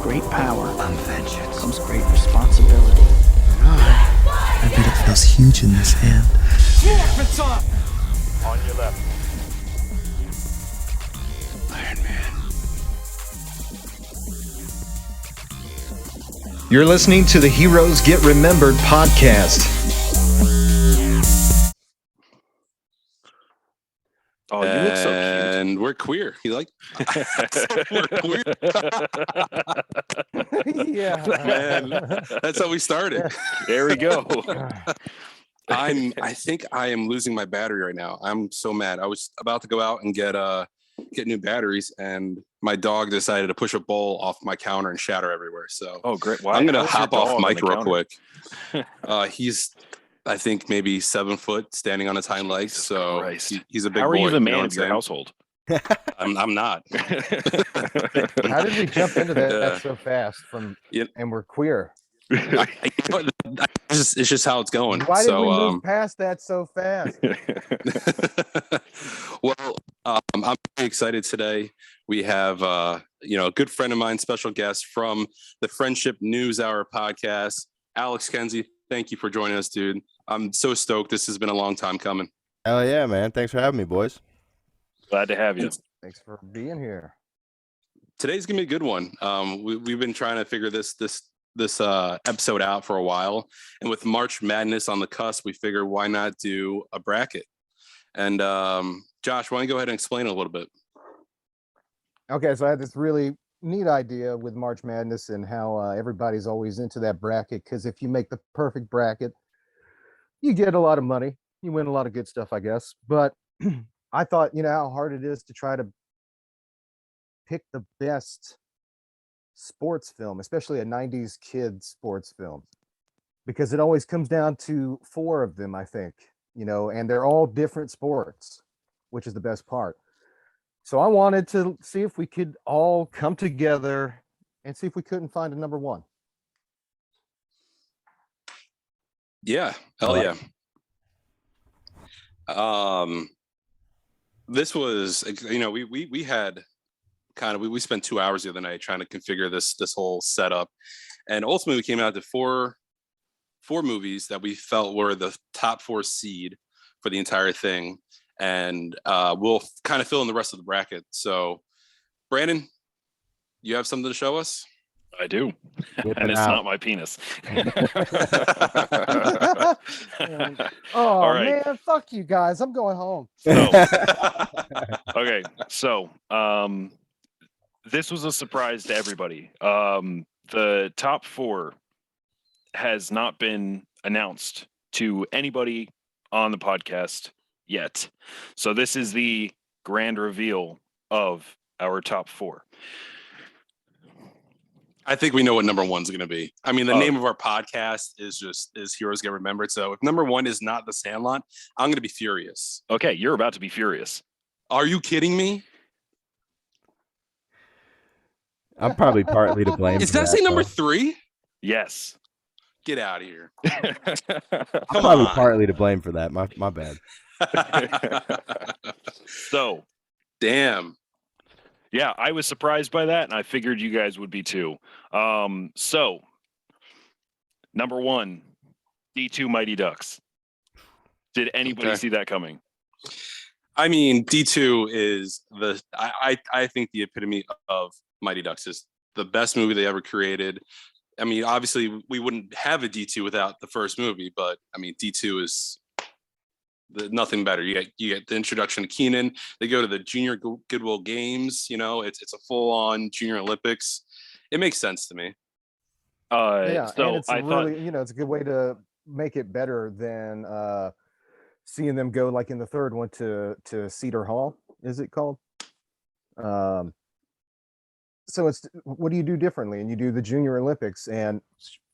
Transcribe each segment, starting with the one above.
great power vengeance. comes great responsibility. I bet it feels huge in this hand. It's on! On your left. Iron Man. You're listening to the Heroes Get Remembered podcast. Oh, you look so cute. And we're queer. You like? We're queer. Yeah, Man, that's how we started. There we go. I think I am losing my battery right now. I'm so mad. I was about to go out and get new batteries, and my dog decided to push a bowl off my counter and shatter everywhere. So Oh, great. Why? I'm gonna How's your hop off dog on mic the real counter? quick. He's, I think, maybe 7 foot, standing on his hind legs. So Christ. he's a big How are boy. you the know man what of your saying? household? I'm not. how did we jump into that so fast? And we're queer. It's just how it's going. Why did so, we move past that so fast? Well, I'm very excited today. We have a good friend of mine, special guest from the Friendship News Hour podcast, Alex Kenzie. Thank you for joining us, dude. I'm so stoked. This has been a long time coming. Hell yeah, man. Thanks for having me, boys. Glad to have you. Thanks for being here. Today's gonna be a good one. We've been trying to figure this episode out for a while, and with March Madness on the cusp, we figured why not do a bracket. And Josh, why don't you go ahead and explain a little bit? Okay, so I had this really neat idea with March Madness and how everybody's always into that bracket, because if you make the perfect bracket, you get a lot of money. You win a lot of good stuff, I guess. But I thought, how hard it is to try to pick the best sports film, especially a 90s kid sports film, because it always comes down to 4 of them, I think, and they're all different sports, which is the best part. So I wanted to see if we could all come together and see if we couldn't find a number one. Yeah, hell yeah. This was, we had we spent 2 hours the other night trying to configure this whole setup, and ultimately we came out to four movies that we felt were the top 4 seed for the entire thing, and we'll kind of fill in the rest of the bracket. So, Brandon, you have something to show us? I do. Whip And it it's out. not my penis. Oh, All right. man, fuck you guys. I'm going home. Okay, so this was a surprise to everybody. The top 4 has not been announced to anybody on the podcast yet. So this is the grand reveal of our top 4. I think we know what number 1's going to be. I mean, the name of our podcast is Heroes Get Remembered. So if number 1 is not the Sandlot, I'm going to be furious. Okay, you're about to be furious. Are you kidding me? I'm probably partly to blame. Is for that say number though. 3? Yes. Get out of here. I'm probably partly to blame for that. My bad. So, Damn. yeah, I was surprised by that, and I figured you guys would be too. So, number 1, D2 Mighty Ducks. Did anybody see that coming? I mean, D2 is I think the epitome of Mighty Ducks. Is the best movie they ever created. I mean, obviously we wouldn't have a D2 without the first movie, but I mean, D2 is nothing better. You get the introduction to Keenan. They go to the Junior Goodwill Games. It's a full on Junior Olympics. It makes sense to me. Yeah, so and it's I thought, really, it's a good way to make it better than seeing them go like in the third one to Cedar Hall. Is it called? So it's, what do you do differently? And you do the Junior Olympics, and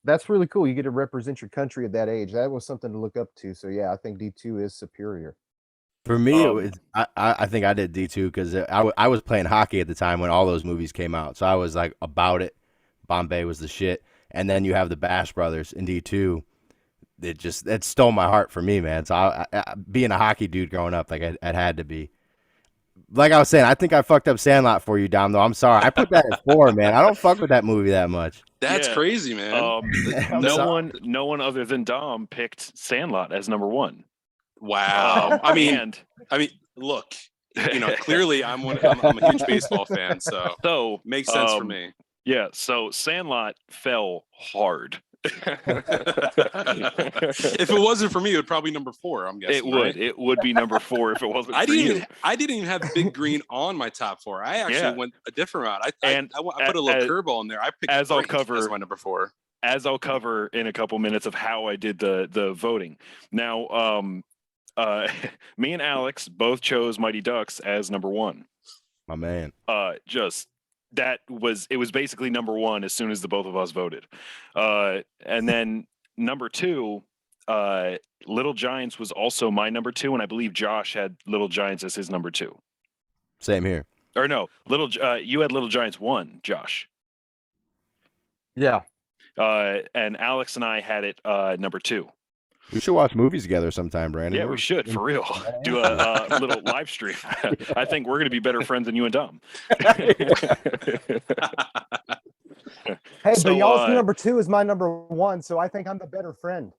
that's really cool. You get to represent your country at that age. That was something to look up to. So yeah, I think D2 is superior. For me, it was, I think I did D2 because I was playing hockey at the time when all those movies came out. So I was like about it. Bombay was the shit. And then you have the Bash Brothers in D2. It stole my heart for me, man. So I being a hockey dude growing up, like it had to be. like I was saying, I think I fucked up Sandlot for you, Dom. Though I'm sorry, I put that at 4, man. I don't fuck with that movie that much. That's Yeah. crazy, man. No one other than Dom picked Sandlot as number 1. Wow. I mean, and look, clearly I'm a huge baseball fan, so makes sense for me. Yeah, so Sandlot fell hard. If it wasn't for me, it would probably be number 4. I'm guessing. It would be number 4 if it wasn't for you. I didn't even have Big Green on my top 4. I actually went a different route. I put a little curveball in there. I picked as Brink I'll cover as my number 4. As I'll cover in a couple minutes of how I did the voting. Now, me and Alex both chose Mighty Ducks as number 1. My man. It was basically number 1 as soon as the both of us voted. And then number 2, Little Giants was also my number 2, and I believe Josh had Little Giants as his number 2. Same here. Or no, you had Little Giants 1, Josh. Yeah. And Alex and I had it number 2. We should watch movies together sometime, Brandon. Yeah, we should, for real. Do a little live stream. I think we're going to be better friends than you and Dom. Hey, but y'all's number 2 is my number 1, so I think I'm the better friend.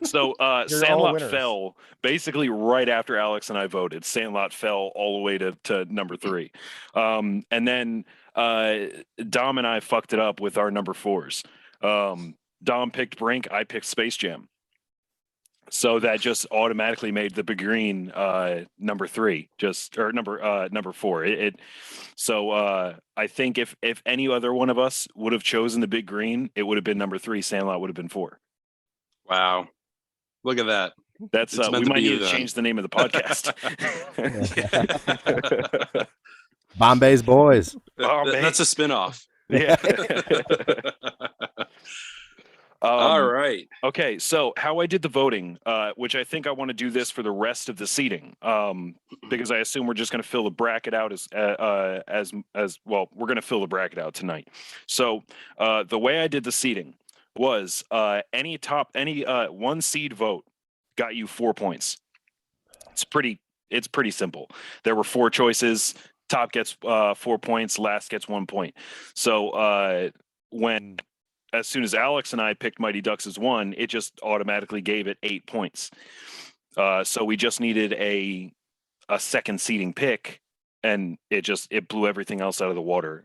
So Sandlot fell basically right after Alex and I voted. Sandlot fell all the way to number 3. And then Dom and I fucked it up with our number 4s. Dom picked Brink, I picked Space Jam. So that just automatically made the Big Green number 3, number 4. So I think if any other one of us would have chosen the Big Green, it would have been number 3. Sandlot would have been 4. Wow, look at that. That's we might need to change the name of the podcast. Bombay's Boys. That's a spinoff. Yeah. All right. Okay, so how I did the voting, which I think I want to do this for the rest of the seating, because I assume we're just going to fill the bracket out as well. We're going to fill the bracket out tonight. So the way I did the seating was any 1 seed vote got you 4 points. It's pretty simple. There were 4 choices. Top gets 4 points. Last gets 1 point. So as soon as Alex and I picked Mighty Ducks as 1, it just automatically gave it 8 points. So we just needed a second seeding pick, and it blew everything else out of the water.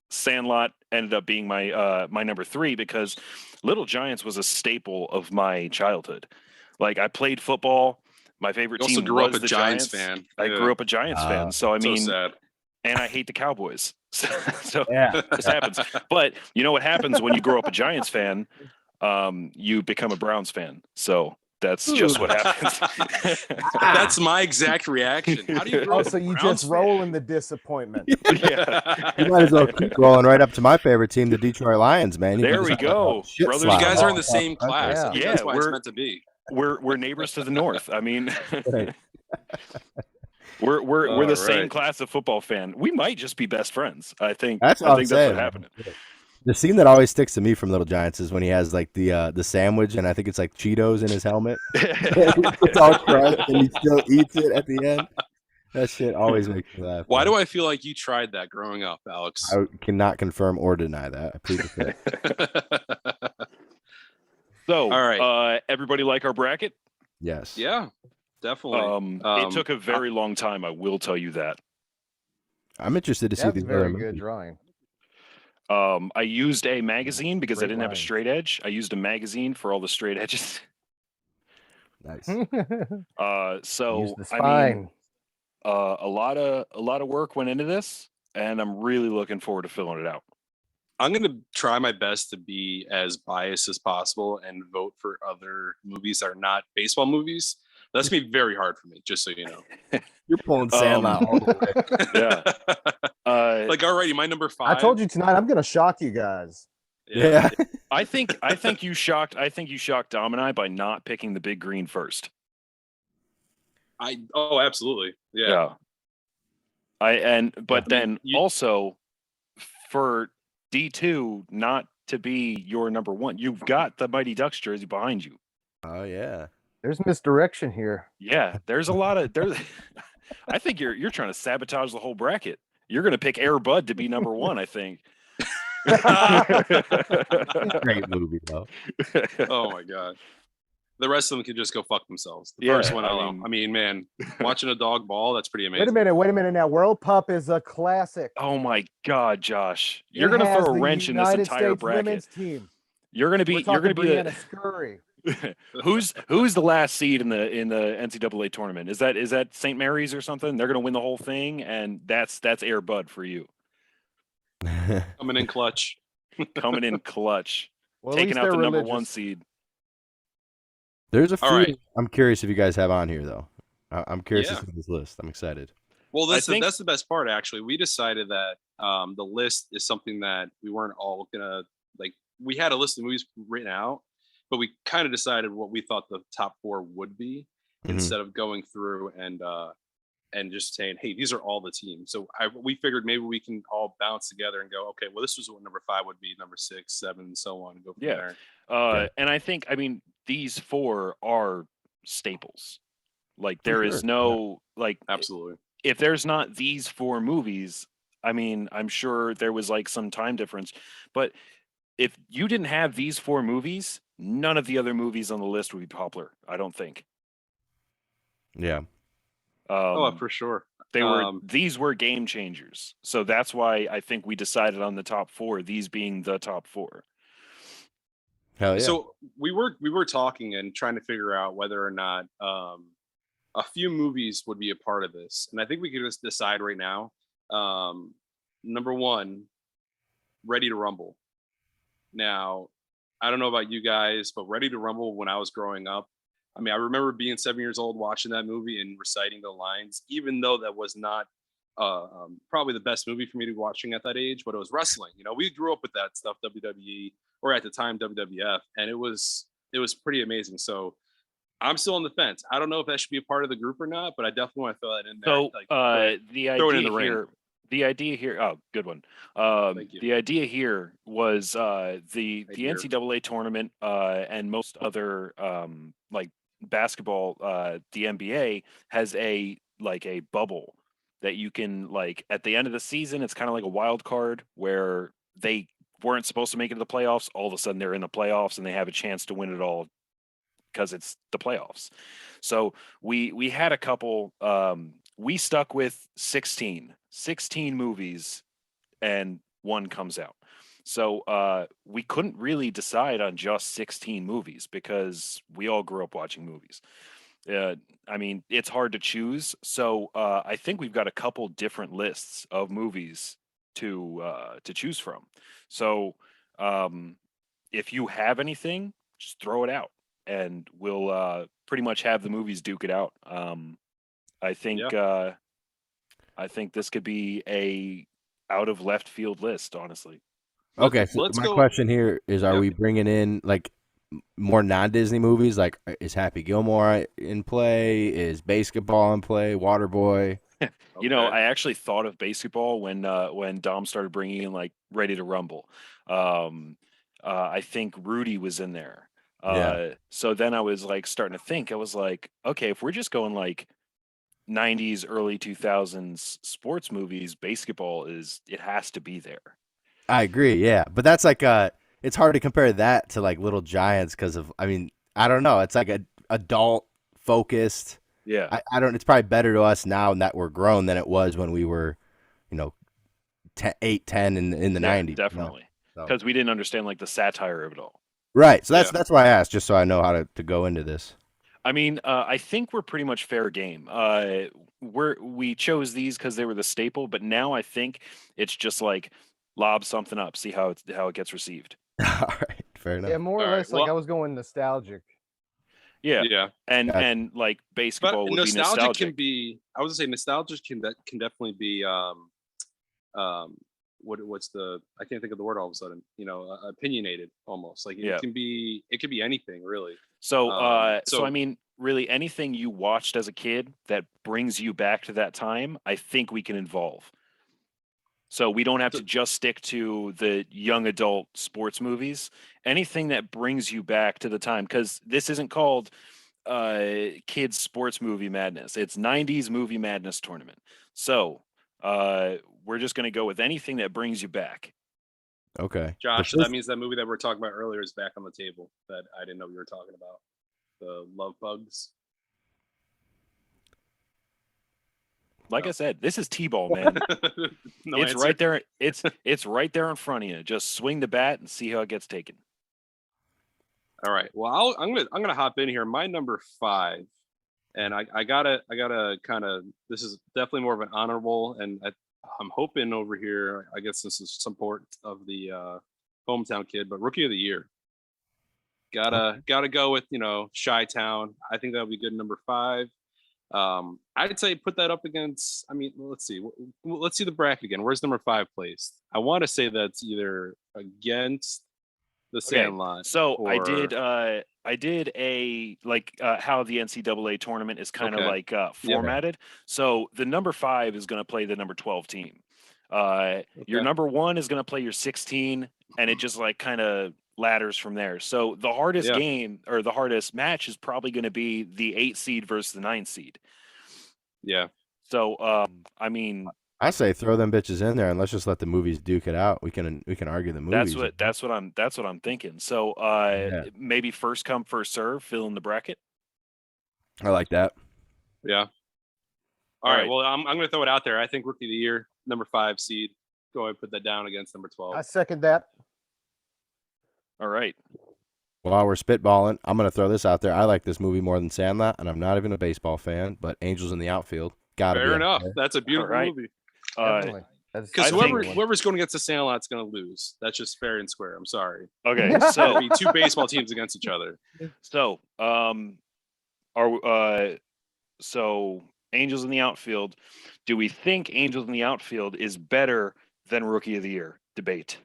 Sandlot ended up being my number 3 because Little Giants was a staple of my childhood. Like, I played football. My favorite team grew was up a the Giants fan. Yeah. I grew up a Giants fan. So I mean, so sad. And I hate the Cowboys. So Yeah. this happens. But you know what happens when you grow up a Giants fan? You become a Browns fan. So that's just what happens. That's my exact reaction. How do you grow So you Browns just roll in the disappointment. Yeah. You might as well keep rolling right up to my favorite team, the Detroit Lions, man. There we go. Brothers, You guys are in the same class. Yeah. I think that's why it's meant to be. We're neighbors to the north. I mean, we're the same class of football fan. We might just be best friends. I think that's what happened. The scene that always sticks to me from Little Giants is when he has like the sandwich, and I think it's like Cheetos in his helmet. It's all crushed, and he still eats it at the end. That shit always makes me laugh. Why do I feel like you tried that growing up, Alex? I cannot confirm or deny that. I plead the fifth. So, all right, everybody like our bracket? Yes. Yeah, definitely. It took a very long time. I will tell you that. I'm interested to see That's these very other good movies. drawing. I used a magazine because I Great didn't have a line. straight edge. I used a magazine for all the straight edges. Nice. Use So the I spine. mean, a lot of work went into this, and I'm really looking forward to filling it out. I'm going to try my best to be as biased as possible and vote for other movies that are not baseball movies. That's going to be very hard for me, just so you know. You're pulling Sandlot all the way. Yeah. Like, alrighty, my number 5. I told you tonight I'm gonna shock you guys. Yeah. I think you shocked Dom and I by not picking the Big Green first. Absolutely. Yeah. But then also for D2 not to be your number 1, you've got the Mighty Ducks jersey behind you. Oh yeah. There's misdirection here. Yeah, there's a lot of there's. I think you're trying to sabotage the whole bracket. You're going to pick Air Bud to be number one. I think. Great movie though. Oh my god. The rest of them can just go fuck themselves. The Yeah, first one, I I don't mean- know. I mean, man, watching a dog ball, that's pretty amazing. Wait a minute. Now, World Pup is a classic. Oh my God, Josh! You're It going to has throw a the wrench in this United entire States bracket. women's team. You're going to We're be. You're talking going to be Brianna Scurry. who's the last seed in the NCAA tournament? Is that St. Mary's or something? They're going to win the whole thing, and that's Air Bud for you, Coming in clutch. coming in clutch, Well, at taking least out the they're number religious. one seed. There's a few. All right. I'm curious if you guys have on here though. I'm curious Yeah. to see this list. I'm excited. Well, I think- that's the best part, actually. We decided that the list is something that we weren't all gonna like. We had a list of movies written out, but we kind of decided what we thought the top 4 would be Mhm. instead of going through and just saying, "Hey, these are all the teams." So we figured maybe we can all bounce together and go, "Okay, well, this was what number 5 would be, number 6, 7, and so on." And go from Yeah. there. And I mean, these 4 are staples. Like there is sure. no like Absolutely. if there's not these 4 movies, I mean, I'm sure there was like some time difference, but if you didn't have these 4 movies, none of the other movies on the list would be popular. I don't think. Yeah. Oh, for sure. These were game changers. So that's why I think we decided on the top 4, these being the top 4. Hell yeah. So we were talking and trying to figure out whether or not a few movies would be a part of this, and I think we could just decide right now. Number 1, Ready to Rumble. Now, I don't know about you guys, but Ready to Rumble, when I was growing up, I mean, I remember being 7 years old watching that movie and reciting the lines, even though that was not probably the best movie for me to be watching at that age, but it was wrestling. You know, we grew up with that stuff, WWE, or at the time WWF, and it was pretty amazing. So I'm still on the fence. I don't know if that should be a part of the group or not, but I definitely want to throw that in there. So throw it in the ring. Oh, good one. Thank you. The idea here was the Idea. NCAA tournament and most other like basketball, the NBA has a bubble that you can like at the end of the season. It's kind of like a wild card where they weren't supposed to make it to the playoffs. All of a sudden they're in the playoffs and they have a chance to win it all because it's the playoffs. So we had a couple. We stuck with 16 movies, and one comes out. So we couldn't really decide on just 16 movies because we all grew up watching movies. I mean, it's hard to choose. So I think we've got a couple different lists of movies to choose from. So if you have anything, just throw it out, and we'll pretty much have the movies duke it out. I think this could be a out of left field list, honestly. Okay, so let's my go- question here is: are Yeah. we bringing in like more non-Disney movies? Like, is Happy Gilmore in play? Is Basketball in play? Waterboy? You know, Okay. I actually thought of basketball when Dom started bringing in like Ready to Rumble. I think Rudy was in there. Yeah. So then I was like starting to think. I was like, okay, if we're just going like 90s, early 2000s sports movies, basketball it has to be there. I agree. Yeah, but that's like it's hard to compare that to like Little Giants because of. I mean, I don't know. It's like a adult focused. Yeah. I don't. It's probably better to us now that we're grown than it was when we were, 8, 10 in the Yeah, 90s. definitely. So- Because we didn't understand like the satire of it all. Right. So Yeah. that's why I asked, just so I know how to go into this. I mean, I think we're pretty much fair game. We chose these because they were the staple, but now I think it's just like lob something up, see how it gets received. All right. Fair enough. Yeah, more or All right, less like well- I was going nostalgic. Yeah, Yeah. and Gotcha. and like But basketball would be nostalgic nostalgic. can be. I was gonna say nostalgic can definitely be. What's the? I can't think of the word all of a sudden. Opinionated almost. Like Yeah. it can be. It could be anything really. So, so- I mean, really, anything you watched as a kid that brings you back to that time, I think we can involve. So we don't have to just stick to the young adult sports movies. Anything that brings you back to the time, because this isn't called kids sports movie madness. It's 90s movie madness tournament. So we're just going to go with anything that brings you back. Okay. Josh, But that means that movie that we were talking about earlier is back on the table that I didn't know we were talking about. The Love Bugs. Like I said, this is T-ball, man. No it's answer. right there. It's right there in front of you. Just swing the bat and see how it gets taken. All right. Well, I'm gonna hop in here. My number 5, and I gotta kind of. This is definitely more of an honorable, and I'm hoping over here. I guess this is support of the hometown kid, but Rookie of the Year. Gotta go with Chi-Town. I think that would be good. Number 5. I'd say put that up against. I mean, let's see. Let's see the bracket again. Where's number 5 placed? I want to say that's either against the Sandlot. So or... I did a how the NCAA tournament is kind of like formatted. So the number 5 is going to play the number 12 team. Your number 1 is going to play your 16, and it just like kind of ladders from there. So the hardest game or the hardest match is probably going to be the 8 seed versus the 9 seed. Yeah. So I mean, I say throw them bitches in there and let's just let the movies duke it out. We can argue the movies. That's what I'm thinking. So maybe first come first serve, fill in the bracket. I like that. Yeah. All right. Well, I'm going to throw it out there. I think Rookie of the Year, number 5 seed. Go ahead and put that down against number 12. I second that. All right. While we're spitballing, I'm going to throw this out there. I like this movie more than Sandlot, and I'm not even a baseball fan, but Angels in the Outfield. Fair enough. That's a beautiful movie. Because whoever's going against the Sandlot's going to lose. That's just fair and square. I'm sorry. Okay, so it'll be 2 baseball teams against each other. So, so Angels in the Outfield. Do we think Angels in the Outfield is better than Rookie of the Year? Debate.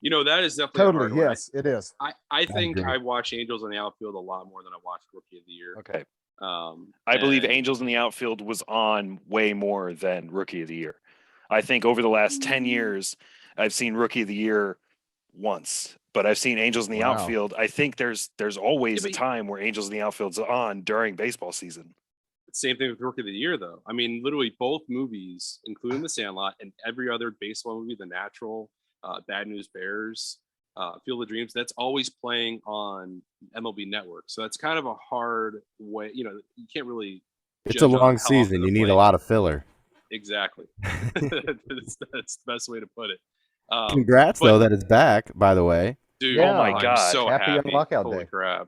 That is definitely totally yes, it is. I think I watch Angels in the Outfield a lot more than I watched Rookie of the Year. Okay. I believe Angels in the Outfield was on way more than Rookie of the Year. I think over the last 10 years, I've seen Rookie of the Year once, but I've seen Angels in the Outfield. I think there's always a time where Angels in the Outfield's on during baseball season. Same thing with Rookie of the Year, though. I mean, literally both movies, including The Sandlot and every other baseball movie, The Natural, Bad News Bears, Field of Dreams, that's always playing on MLB Network. So that's kind of a hard way. You can't really. It's a long season. You need a lot of filler. Exactly. That's the best way to put it. Congrats, though, that it's back, by the way. Dude, yeah, oh my God. I'm so happy. Lockout Holy day. crap.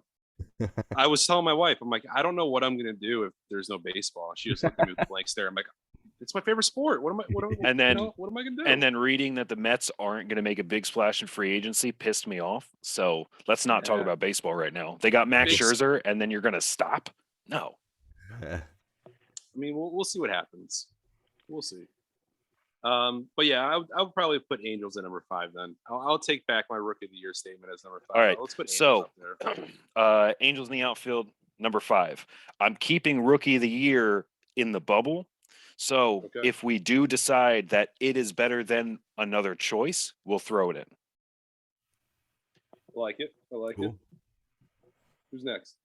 I was telling my wife, I'm like, I don't know what I'm going to do if there's no baseball. She was looking at me with a blank stare. I'm like, it's my favorite sport. What am I going to do? And then reading that the Mets aren't going to make a big splash in free agency pissed me off. So let's not talk about baseball right now. They got Max Scherzer, and then you're going to stop? No. I mean, we'll see what happens. We'll see. But yeah, I would probably put Angels at number 5 then. I'll take back my Rookie of the Year statement as number 5. All right. Let's put Angels up there. Angels in the Outfield, number 5. I'm keeping Rookie of the Year in the bubble. So if we do decide that it is better than another choice, we'll throw it in. I like it. Who's next?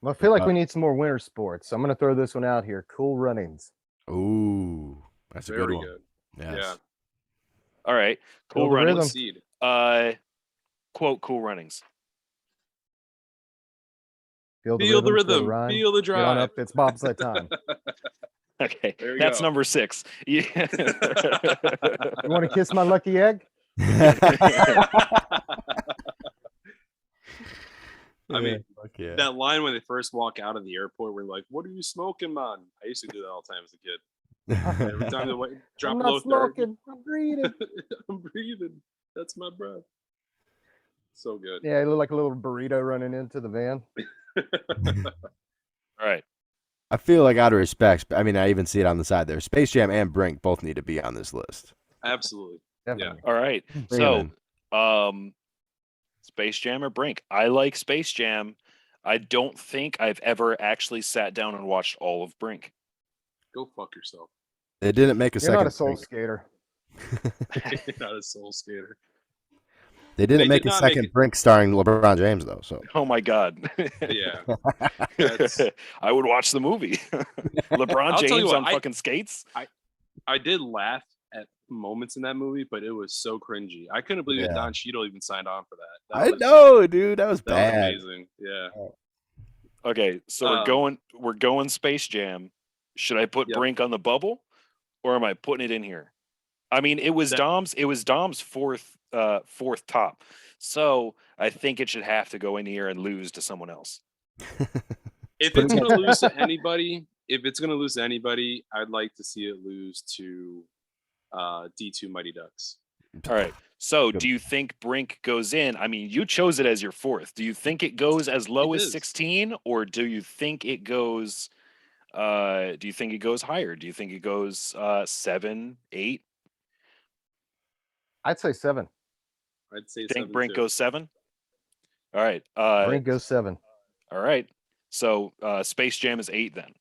Well, I feel like we need some more winter sports. So I'm going to throw this one out here. Cool Runnings. Ooh, that's a good one. Good. Yes. Yeah. All right. Cool Runnings. Quote, Cool Runnings. Feel the rhythm. Feel the drive. Get on up. It's bobsled time. Okay. That's number 6. Yeah. You want to kiss my lucky egg? I mean, that line when they first walk out of the airport, we're like, "What are you smoking, man?" I used to do that all the time as a kid. Every time they drop I'm below not smoking. I'm breathing. I'm breathing. That's my breath. So good. Yeah, it looked like a little burrito running into the van. All right. I feel like out of respect, I mean, I even see it on the side there. Space Jam and Brink both need to be on this list. Absolutely. Definitely. Yeah. All right. So, Space Jam or Brink? I like Space Jam. I don't think I've ever actually sat down and watched all of Brink. Go fuck yourself. They didn't make a You're second. not a soul skater. You're not a soul skater. They didn't They make did a not make second it- Brink starring LeBron James though. So Oh my God. Yeah. That's, I would watch the movie. LeBron I'll tell you James what, on fucking skates. I did laugh at moments in that movie, but it was so cringy. I couldn't believe that Yeah. Don Cheadle even signed on for that. I know, dude. That was That bad. was amazing. Yeah. Okay, so we're going Space Jam. Should I put Yep. Brink on the bubble, or am I putting it in here? I mean, it was Dom's fourth top. So I think it should have to go in here and lose to someone else. If it's gonna lose to anybody, I'd like to see it lose to D2 Mighty Ducks. All right. So Good. do you think Brink goes in? I mean, you chose it as your fourth. Do you think it goes as low It as is. 16, or do you think it goes higher? Do you think it goes 7, 8? I'd say 7. I'd say Think 7 Brink too. goes 7? All right. Brink goes 7. All right. So Space Jam is 8 then.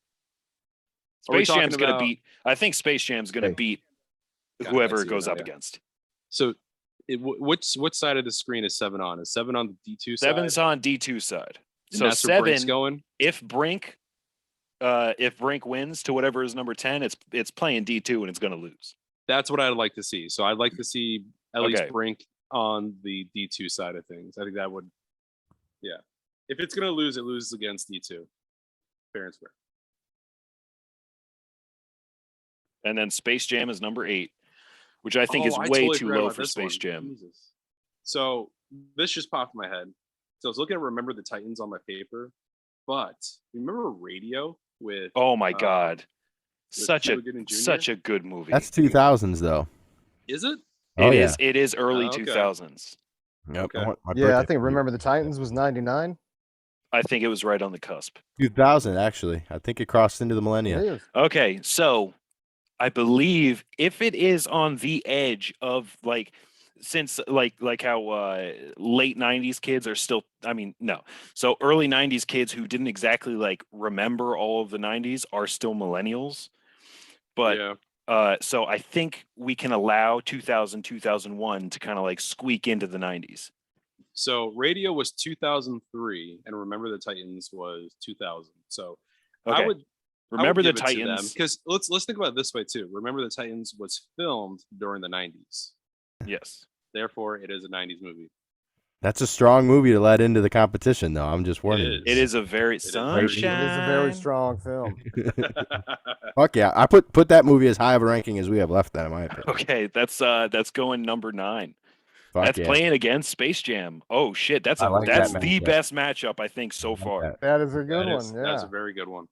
Are we Space Jam's talking gonna about- beat. I think Space Jam's gonna Space. beat God, I whoever see it goes now, up yeah. against. So, which side of the screen is 7 on? Is 7 on the D2 side? 7's on D2 side. And So that's where Brink's 7. going. If Brink wins to whatever is number 10, it's playing D2 and it's gonna lose. That's what I'd like to see. So I'd like to see at least Okay. Brink on the D2 side of things. I think that would, yeah. If it's gonna lose, it loses against D2. Fair and square. And then Space Jam is number 8, which I think is I way totally too forgot low about for this Space one. Jam. Jesus. So this just popped in my head. So I was looking at Remember the Titans on my paper, but remember Radio with Oh my God. Such Cuba Gooding Jr.? such a good movie. That's 2000s though. Is it? Oh, yeah. It is early Oh, okay. 2000s. Yep. Okay. My Yeah, I birthday think party. Remember the Titans was 99. I think it was right on the cusp. 2000 actually. I think it crossed into the It millennium. is. Okay, so I believe if it is on the edge of since like how late 90s kids are still, I mean, no. So early 90s kids who didn't exactly remember all of the 90s are still millennials. But Yeah. so I think we can allow 2000, 2001 to kind of squeak into the 90s. So Radio was 2003, and Remember the Titans was 2000. So Okay. I would Remember the give it to them, Titans. because let's think about it this way too. Remember the Titans was filmed during the 90s. Yes. Therefore, it is a 90s movie. That's a strong movie to let into the competition though. I'm just warning you. It is a very It sunshine. is a very strong film. Fuck yeah. I put that movie as high of a ranking as we have left then in my opinion. Okay, that's going number 9. Fuck That's yeah. playing against Space Jam. Oh shit, that's I like that that's the matchup. best matchup I think so like far. that. That is a good That's one. a Yeah. very good one.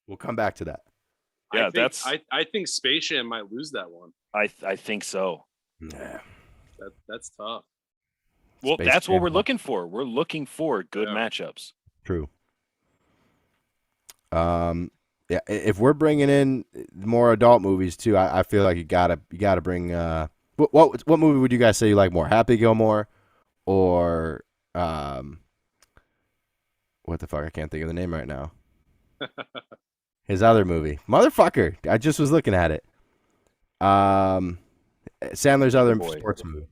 We'll come back to that. Yeah, I think Space Jam might lose that one. I think so. Yeah. That's tough. Well, Space that's what Jam. we're looking for. We're looking for good Yeah. matchups. True. Yeah, if we're bringing in more adult movies too, I feel like you gotta bring. What movie would you guys say you like more, Happy Gilmore, or what the fuck? I can't think of the name right now. His other movie, motherfucker. I just was looking at it. Sandler's other Waterboy. sports movie.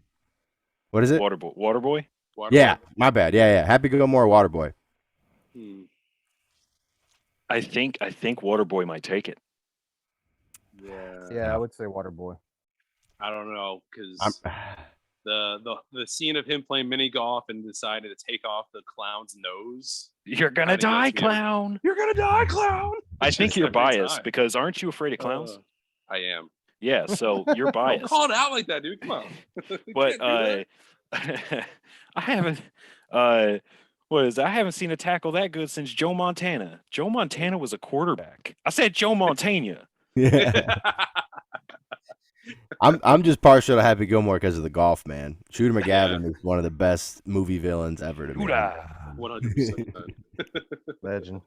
What is it? Waterboy? Yeah, my bad. Yeah. Happy Gilmore, Waterboy. Hmm. I think Waterboy might take it. Yeah, I would say Waterboy. I don't know, because I'm, the scene of him playing mini golf and deciding to take off the clown's nose. You're gonna I think die, that's me. clown. You're gonna die, clown. I It's think just you're every biased time. because aren't you afraid of clowns? I am. Yeah, so you're Don't biased. call it out like that, dude. Come on. You But can't do I haven't I haven't seen a tackle that good since Joe Montana. Joe Montana was a quarterback. I said Joe Montana. yeah. that. I'm just partial to Happy Gilmore because of the golf, man. Shooter McGavin is one of the best movie villains ever to me. Hoorah. 100%. Legend.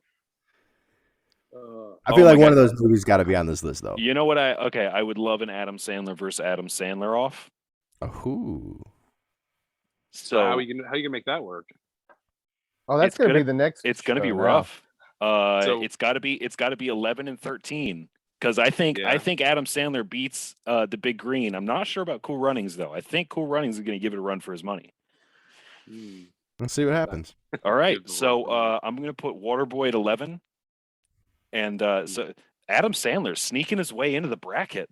I Oh feel my like one God. of those movies got to be on this list, though. You know what I would love an Adam Sandler versus Adam Sandler off. Ooh. So So how you gonna make that work? Oh, that's It's gonna be gonna- the next. it's gonna be show now. rough. So- It's gotta be 11 and 13. Because I think Yeah. Adam Sandler beats the Big Green. I'm not sure about Cool Runnings though. I think Cool Runnings is gonna give it a run for his money. Let's see what happens. All right, Good so lord. I'm gonna put Waterboy at 11, and so Adam Sandler sneaking his way into the bracket.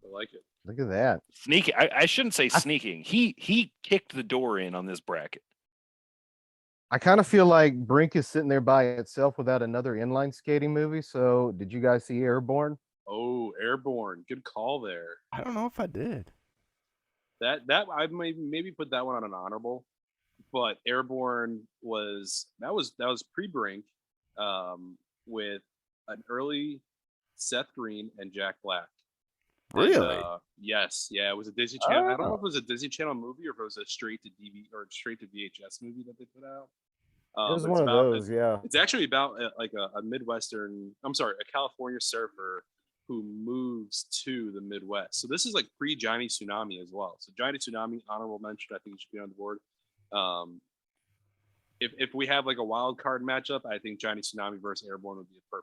I like it. Look at that. Sneaking. I shouldn't say sneaking. He kicked the door in on this bracket. I kind of feel like Brink is sitting there by itself without another inline skating movie. So, did you guys see Airborne? Oh, Airborne. Good call there. I don't know if I did. That I maybe put that one on an honorable, but Airborne was pre-Brink, with an early Seth Green and Jack Black. Really? Yes. Yeah, it was a Disney Channel. I don't know if it was a Disney Channel movie or if it was a straight to DVD or straight to VHS movie that they put out. It was But one it's of about- those, yeah. It's actually about like a Midwestern, a California surfer who moves to the Midwest. So this is like pre-Johnny Tsunami as well. So Johnny Tsunami, honorable mention, I think it should be on the board. If we have like a wild card matchup, I think Johnny Tsunami versus Airborne would be a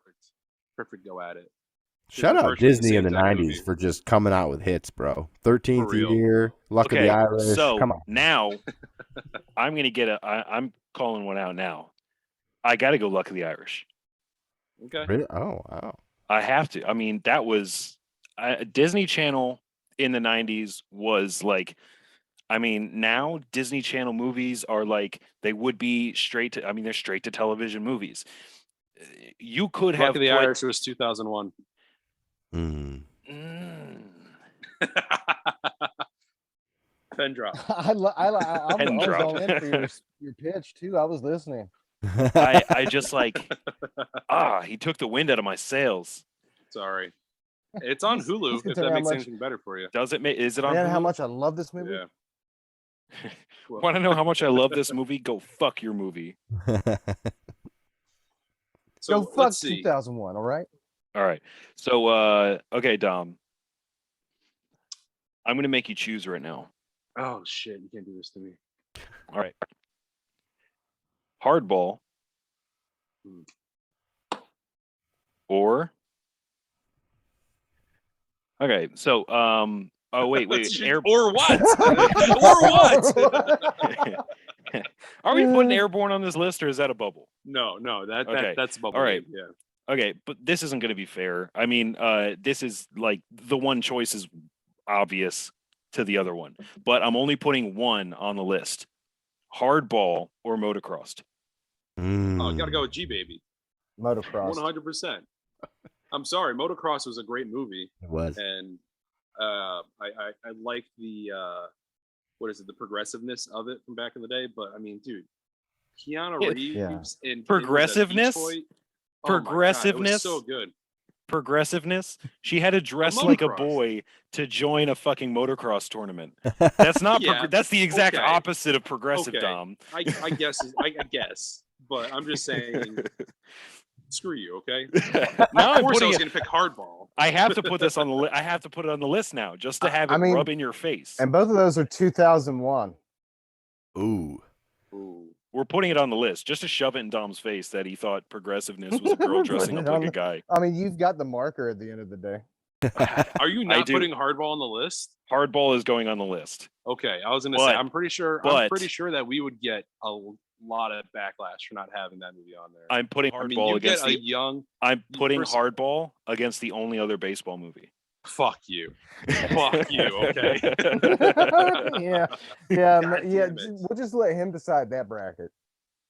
perfect go at it. Shout It's out virtually the Disney same in the type 90s movie. for just coming out with hits, bro. 13th real. year, Luck of the Irish. So Come on. now I'm gonna get I'm calling one out now. I got to go Luck of the Irish. Okay. Really? Oh, wow. I have to. I mean, that was Disney Channel in the 90s was like, I mean, now Disney Channel movies are like, they would be straight to, I mean, they're straight to television movies. You could Luck have of the put, Irish was 2001. Mm. Pen drop. I was Pen drop. all in for your pitch too. I was listening. I just like, he took the wind out of my sails. Sorry. It's on Just Hulu, if consider that how makes much- anything better for you. Does it make, is it on Man, how Hulu? much I love this movie. Yeah. Well, Want to know how much I love this movie? Go fuck your movie. so Go fuck let's see. 2001. All right. All right. So, okay, Dom. I'm going to make you choose right now. Oh shit, you can't do this to me. All right. Hardball. Or. Okay. So, oh, wait. Or what? Or what? Are we putting Airborne on this list or is that a bubble? No, Okay. that's a bubble. All right. Game, yeah. Okay, but this isn't going to be fair. I mean, this is like the one choice is obvious to the other one, but I'm only putting one on the list: hardball or motocrossed. Oh, gotta go with G Baby. Motocross. 100%. I'm sorry, Motocross was a great movie, It was. and I like the the progressiveness of it from back in the day. But I mean, dude, Keanu Yeah. Reeves in Progressiveness? Oh my God, it Progressiveness? was so good. Progressiveness. She had to dress like a motocross. boy to join a fucking motocross tournament. That's not. Yeah, That's the exact okay. opposite of progressive, Okay. Dom. I guess, but I'm just saying, screw you, okay? Now Of I'm course, I putting was it. gonna pick hardball. I have to put this on the. I have to put it on the list now, just to have it I mean- rub in your face. And both of those are 2001. Ooh. Ooh. We're putting it on the list just to shove it in Dom's face that he thought progressiveness was a girl dressing up like a guy. I mean, you've got the marker at the end of the day. Are you not do. putting hardball on the list? Hardball is going on the list. Okay, I was gonna say But- I'm pretty sure that we would get a lot of backlash for not having that movie on there. I'm putting I mean, hardball you against get a the. young I'm putting first- hardball against the only other baseball movie. fuck you, fuck you. Okay. yeah, God yeah. damn it. We'll just let him decide that bracket.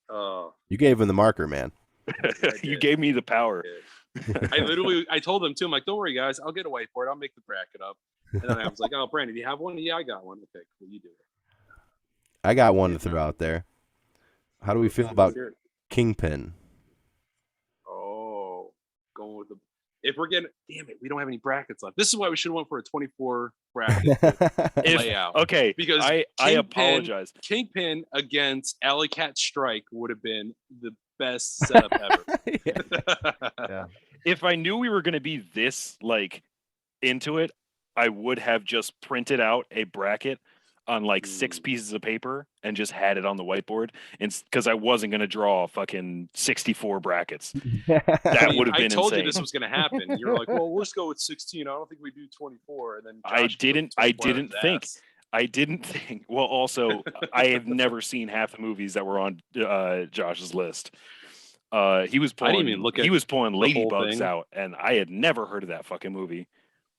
Oh, You gave him the marker, man. You did. gave me the power. I told them too. I'm like, don't worry, guys. I'll get a whiteboard. I'll make the bracket up. And then I was like, oh, Brandon, do you have one? Yeah, I got one. Okay, cool. You do it. I got one to throw out there. How do we feel about Sure. Kingpin? Oh, going with the. If we're getting, damn it, we don't have any brackets left. This is why we should have went for a 24 bracket If- layout. Okay, Because I Kingpin- apologize. Kingpin against Alley Cat Strike would have been the best setup ever. If I knew we were going to be this like into it, I would have just printed out a bracket on like 6 pieces of paper and just had it on the whiteboard, and because I wasn't going to draw fucking 64 brackets. That I mean, would have I been told insane. you this was going to happen. You're like, well, let's go with 16. I don't think we do 24. And then I Josh put didn't 24 think. ass. I didn't think. Well, also, I have never seen half the movies that were on Josh's list. He was I didn't pulling. even look He at was pulling the whole Ladybugs thing. out, and I had never heard of that fucking movie.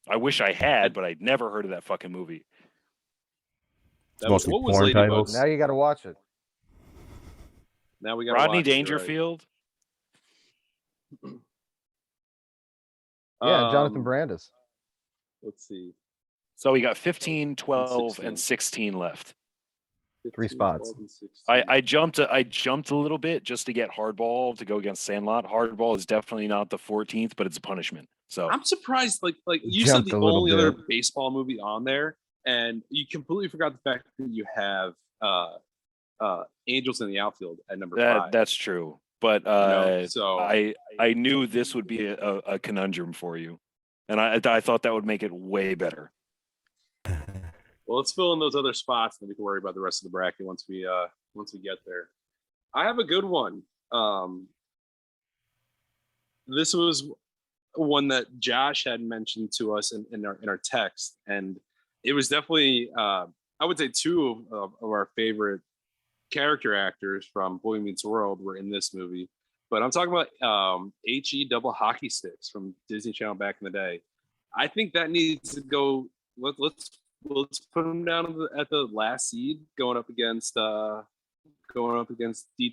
I wish I had, but I'd never heard of that fucking movie. It's mostly what was porn Ladybugs? titles. Now you got to watch it. Now we got Rodney watch it, right. Dangerfield. Yeah, Jonathan Brandis. Let's see. So we got 15, 12, 16. and 16 left. 3 spots. 12, and 16. I jumped a little bit just to get Hardball to go against Sandlot. Hardball is definitely not the 14th, but it's a punishment. So I'm surprised. Like you said, Jumped the a little only other bit. baseball movie on there, and you completely forgot the fact that you have Angels in the Outfield at number 5. that's true. But so I knew this would be a conundrum for you, and I thought that would make it way better. well, let's fill in those other spots, and then we can worry about the rest of the bracket once we get there. I have a good one. This was one that Josh had mentioned to us in our text, and it was definitely I would say 2 of our favorite character actors from Boy Meets World were in this movie. But I'm talking about HE double hockey sticks from Disney Channel back in the day. I think that needs to go. Let's put them down at the last seed, going up against D2.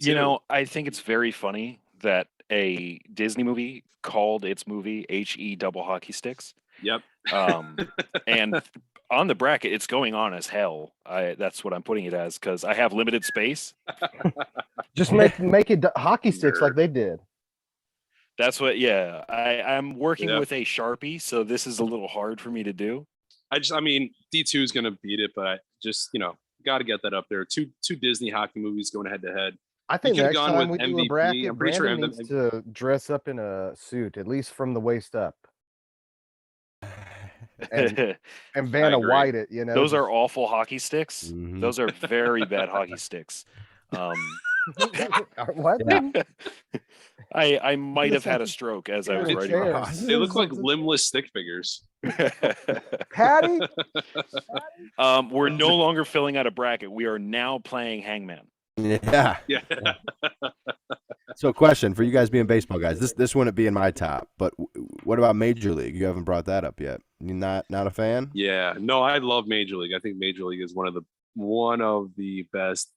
You know, I think it's very funny that a Disney movie called its movie HE double hockey sticks. Yep. And on the bracket, it's going on as hell. That's what I'm putting it as because I have limited space. Just make it hockey sticks like they did. That's what. Yeah, I'm working Yep. with a Sharpie, so this is a little hard for me to do. I mean, D2 is going to beat it, but just got to get that up there. Two Disney hockey movies going head to head. I think You could've next gone time with we do a MVP. bracket, I'm pretty sure Brandon needs to dress up in a suit, at least from the waist up. And Vanna agree. White it, you know. Those are awful hockey sticks. Mhm. Those are very bad hockey sticks. What? Yeah. I might have had a stroke as I was They're writing. chairs. They look like limbless stick figures. Patty? We're no longer filling out a bracket. We are now playing Hangman. Yeah. Yeah. So, question for you guys being baseball guys. This wouldn't be in my top, but what about Major League? You haven't brought that up yet. You not a fan? Yeah. No, I love Major League. I think Major League is one of the best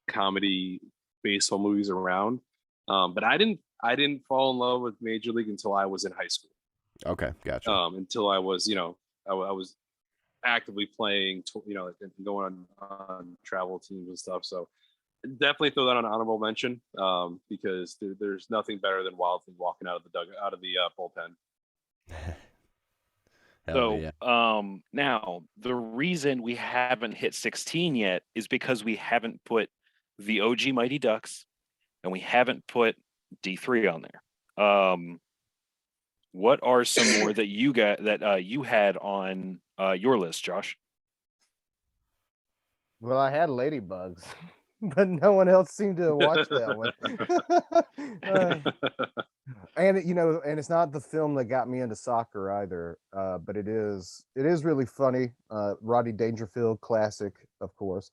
comedy baseball movies around. But I didn't fall in love with Major League until I was in high school. Okay, gotcha. Until I was, I was actively playing, and going on travel teams and stuff. So definitely throw that on honorable mention because there's nothing better than Wild Thing walking out of the bullpen. So yeah. now the reason we haven't hit 16 yet is because we haven't put the OG Mighty Ducks and we haven't put D3 on there. What are some more that you got that you had on your list, Josh? Well, I had Ladybugs, but no one else seemed to watch that one. And and it's not the film that got me into soccer either. But it is really funny. Rodney Dangerfield, classic, of course.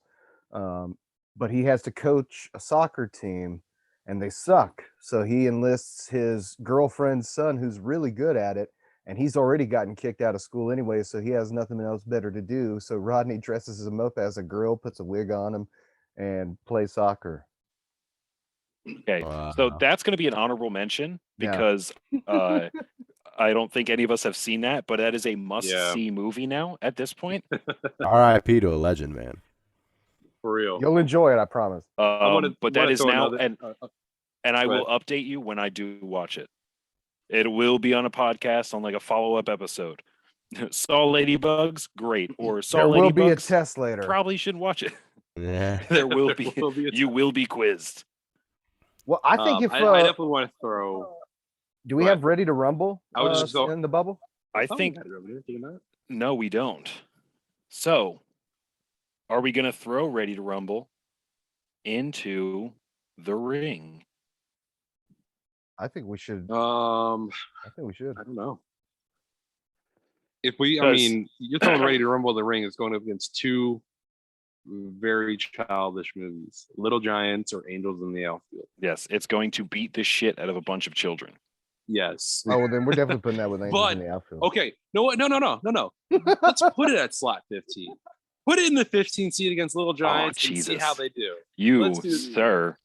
But he has to coach a soccer team, and they suck. So he enlists his girlfriend's son, who's really good at it, and he's already gotten kicked out of school anyway. So he has nothing else better to do. So Rodney dresses him up as a girl, puts a wig on him, and plays soccer. Okay, so that's going to be an honorable mention because I don't think any of us have seen that, but that is a must-see movie now at this point. R.I.P. to a legend, man. For real. You'll enjoy it, I promise. But that is now, and I will update you when I do watch it. It will be on a podcast on like a follow-up episode. Saw Ladybugs, great. Or saw There will Ladybugs, be a test later. probably should watch it. Yeah. There will be. You will be quizzed. Well, I think if I definitely want to throw. do we have Ready to Rumble I would just go in the bubble? I think no, we don't. So, are we going to throw Ready to Rumble into the ring? I think we should. I I think we should. don't know. If we, I mean, you're throwing Ready to Rumble in the Ring is going up against two very childish movies: Little Giants or Angels in the Outfield. Yes, it's going to beat the shit out of a bunch of children. Yes. Oh, well, then we're definitely putting that with Angels But in the Outfield. okay, no. Let's put it at slot 15. Put it in the 15 seat against Little Giants and see how they do. You, sir.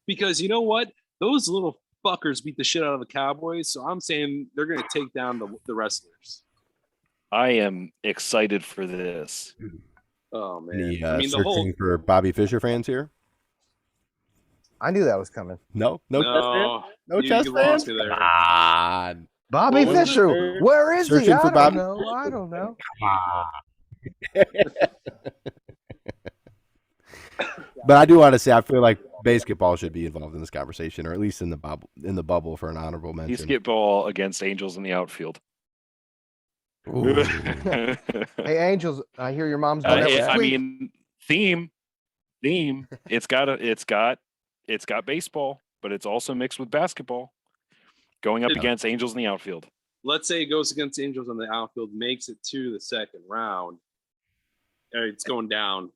Because you know what? Those little fuckers beat the shit out of the Cowboys, so I'm saying they're going to take down the wrestlers. I am excited for this. Oh man! Any, I mean, searching for Bobby Fischer fans here? I knew that was coming. No chess fan? No you chess lost fans? me there. Come on. Bobby What was Fischer, it? where is Searching he? for I Bobby don't know. I don't know. But I do want to say I feel like basketball should be involved in this conversation, or at least in the bubble for an honorable mention. Basketball against Angels in the Outfield. Ooh. Hey, Angels, I hear your mom's doing that. I mean, theme. It's got baseball, but it's also mixed with basketball. Going up against Angels in the Outfield. Let's say it goes against Angels in the Outfield, makes it to the second round. It's going down.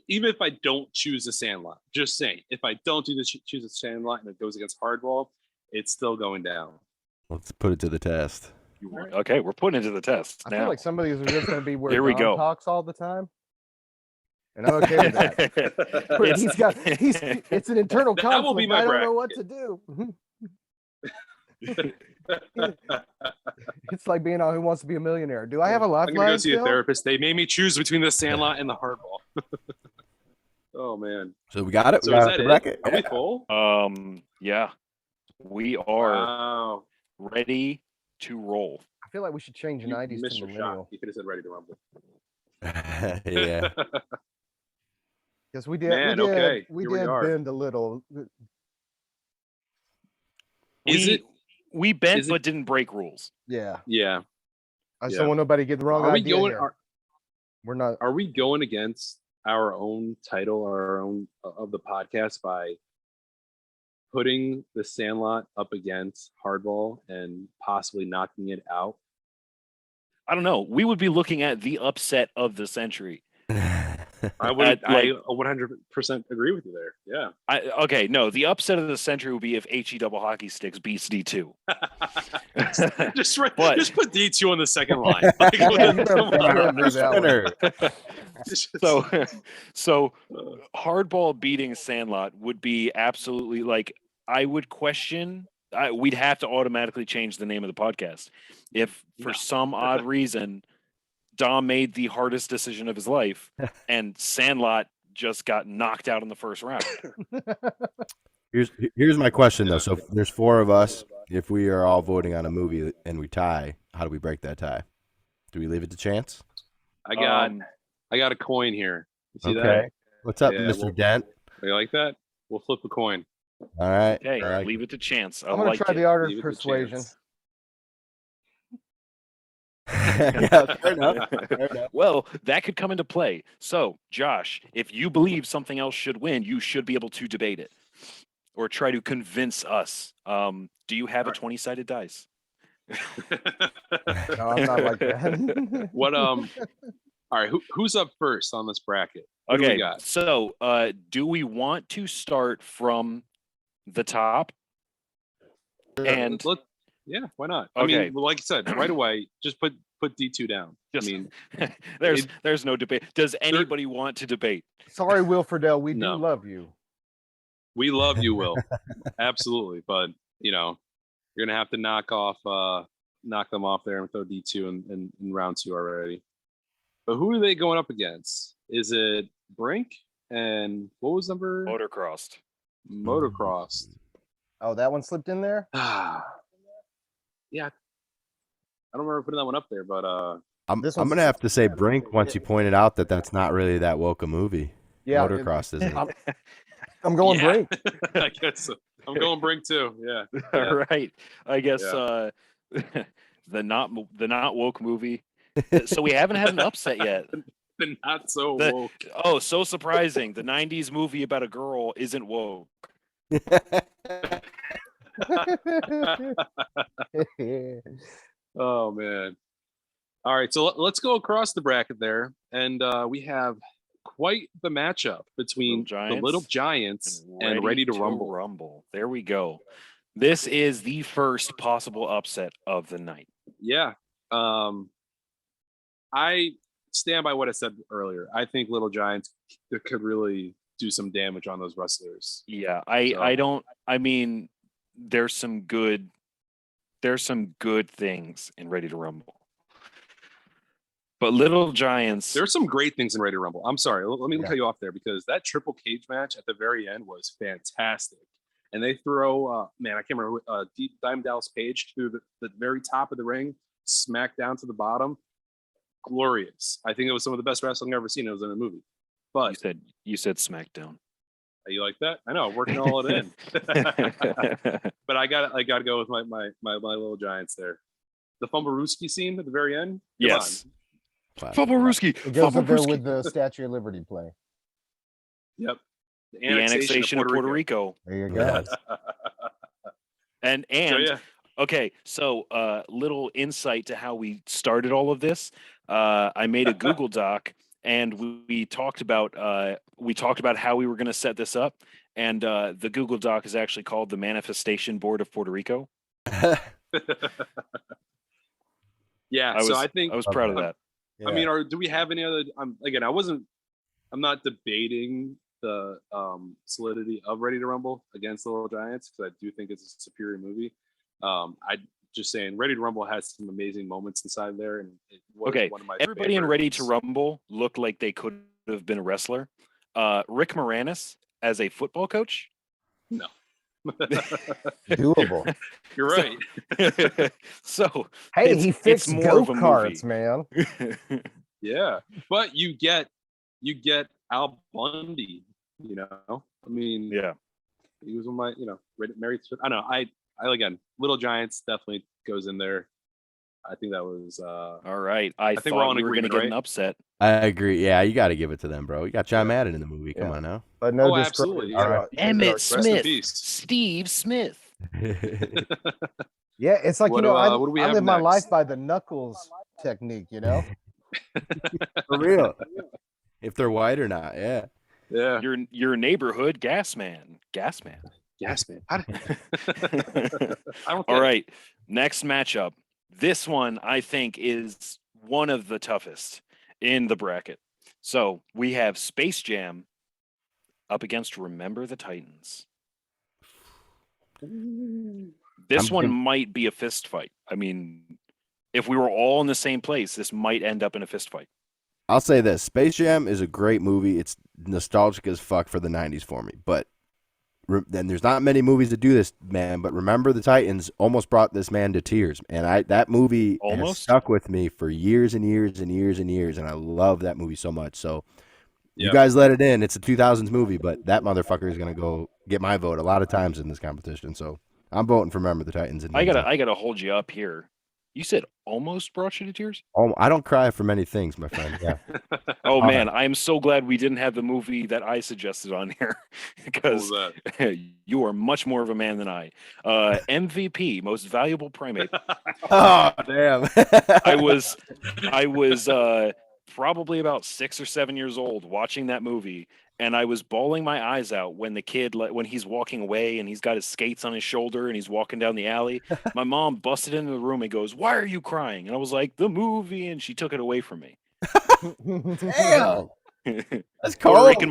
Even if I don't choose the Sandlot, just saying, if I don't choose the Sandlot and it goes against Hardball, it's still going down. Let's put it to the test. Okay, we're putting it to the test I now. feel like some of these are just going to be where Here we Don go. talks all the time. And I'm okay with that. It's an internal conflict. That will be my I don't bracket. know what to do. It's like being on Who Wants to Be a Millionaire. Do I have a I'm lifeline? gonna go see still? a therapist. They made me choose between the Sandlot and the Hardball. Oh man! So we got it. So We is got that the it? bracket. Are we full? Yeah, we are Wow. ready to roll. I feel like we should change You 90s missed to your shot. millennial. You could have said Ready to Rumble. Yeah. Because we did, Man, we did, okay, we here we did are. bend a little. We bent is it- but didn't break rules. Yeah. Yeah. I just Yeah. don't want nobody to get the wrong Are we idea going? here. We're not. Are we going against our own title or our own of the podcast by putting the Sandlot up against Hardball and possibly knocking it out? I don't know. We would be looking at the upset of the century. I would. Like- I 100% agree with you there. Yeah. Okay, no, the upset of the century would be if HE double hockey sticks beats D2. just put D2 on the second line. Like, Yeah, you better- come you better on. do that one. So Hardball beating Sandlot would be absolutely like I would question. We'd have to automatically change the name of the podcast if, for some odd reason, Dom made the hardest decision of his life and Sandlot just got knocked out in the first round. Here's my question though. So if there's four of us. If we are all voting on a movie and we tie, how do we break that tie? Do we leave it to chance? I got a coin here. You see Okay. that? What's up, Yeah, Mr. Dent? You like that? We'll flip a coin. All right. Okay, All right. leave it to chance. I'm going to try the art Leave of it to persuasion. chance. Yeah, fair enough. Fair enough. Well, that could come into play. So, Josh, if you believe something else should win, you should be able to debate it or try to convince us. Do you have a 20-sided dice? No, I'm not like that. What all right, who's up first on this bracket? What do we Okay, got? so do we want to start from the top? And Yeah, why not? I Okay. mean, well, like you said, right away, just put D2 down. Just- I mean, there's no debate. Does anybody want to debate? Sorry, Will Friedle, we No. do love you. we love you, Will. Absolutely. But you're gonna have to knock them off there and throw D2 in round 2 already. But who are they going up against? Is it Brink and what was number? Motocrossed. Motocross. Oh, that one slipped in there? Yeah. I don't remember putting that one up there, but I'm This going one's- to have to say Brink once you pointed out that that's not really that woke a movie. Yeah. Motocross isn't. I'm going yeah. Brink. I guess so. I'm going Brink too. Yeah. All right. I guess Yeah. the not woke movie. So we haven't had an upset yet. The not so The- woke. Oh, so surprising. The 90s movie about a girl isn't woke. Oh man. All right, so let's go across the bracket there, and we have quite the matchup between the Little Giants and Ready to Rumble. There we go. This is the first possible upset of the night. Yeah. I stand by what I said earlier. I think Little Giants could really do some damage on those wrestlers. Yeah, I mean, there's some good things in Ready to Rumble. But Little Giants, there's some great things in Ready to Rumble. I'm sorry, let me cut you off there because that triple cage match at the very end was fantastic. And they throw, man, I can't remember, Deep Dime Dallas Page to the very top of the ring, smack down to the bottom. Glorious. I think it was some of the best wrestling I've ever seen. It was in a movie. But you said SmackDown. You like that? I know, working all it in. But I got to go with my Little Giants there. The Fumblerooski scene at the very end. Yes. Fumblerooski. It goes up there with the Statue of Liberty play. Yep. The annexation of Puerto Rico. There you go. And okay, so little insight to how we started all of this. I made a Google Doc, and we talked about how we were going to set this up, and the Google Doc is actually called the Manifestation Board of Puerto Rico. Yeah, I think I was proud of that. Yeah. I mean, do we have any other? I'm not debating the solidity of Ready to Rumble against the Little Giants because I do think it's a superior movie. I just saying, Ready to Rumble has some amazing moments inside there, and it was one of my everybody favorites. in Ready to Rumble looked like they could have been a wrestler. Rick Moranis as a football coach, no, doable. You're right. So hey, he fixed go-karts, man. Yeah, but you get Al Bundy. You know, I mean, yeah, he was on my married. I know. I again, Little Giants definitely goes in there. I think that was all right. I think we're all in we were going to agreement, get an upset. I agree. Yeah, you got to give it to them, bro. You got John Madden in the movie. Come on now. But no, absolutely. All right. Emmett Smith, Steve Smith. Yeah, it's like I live my next? life by the knuckles technique. For real. If they're white or not, yeah. Yeah. Your neighborhood gas man. All right. Next matchup. This one I think is one of the toughest in the bracket. So we have Space Jam up against Remember the Titans. This one might be a fist fight. I mean, if we were all in the same place, this might end up in a fist fight. I'll say this. Space Jam is a great movie. It's nostalgic as fuck for the 90s for me. But then there's not many movies that do this, man. But Remember the Titans almost brought this man to tears. And that movie has stuck with me for years and years and years and years. And I love that movie so much. So you guys let it in. It's a 2000s movie, but that motherfucker is going to go get my vote a lot of times in this competition. So I'm voting for Remember the Titans. I gotta hold you up here. You said almost brought you to tears? Oh, I don't cry for many things, my friend. Yeah. Oh man, I am so glad we didn't have the movie that I suggested on here because you are much more of a man than I. MVP, Most Valuable Primate. Oh damn! I was probably about 6 or 7 years old watching that movie, and I was bawling my eyes out when the kid, when he's walking away and he's got his skates on his shoulder and he's walking down the alley. My mom busted into the room and goes, "Why are you crying?" And I was like, "The movie," and she took it away from me. Damn. That's cold. Puerto Rican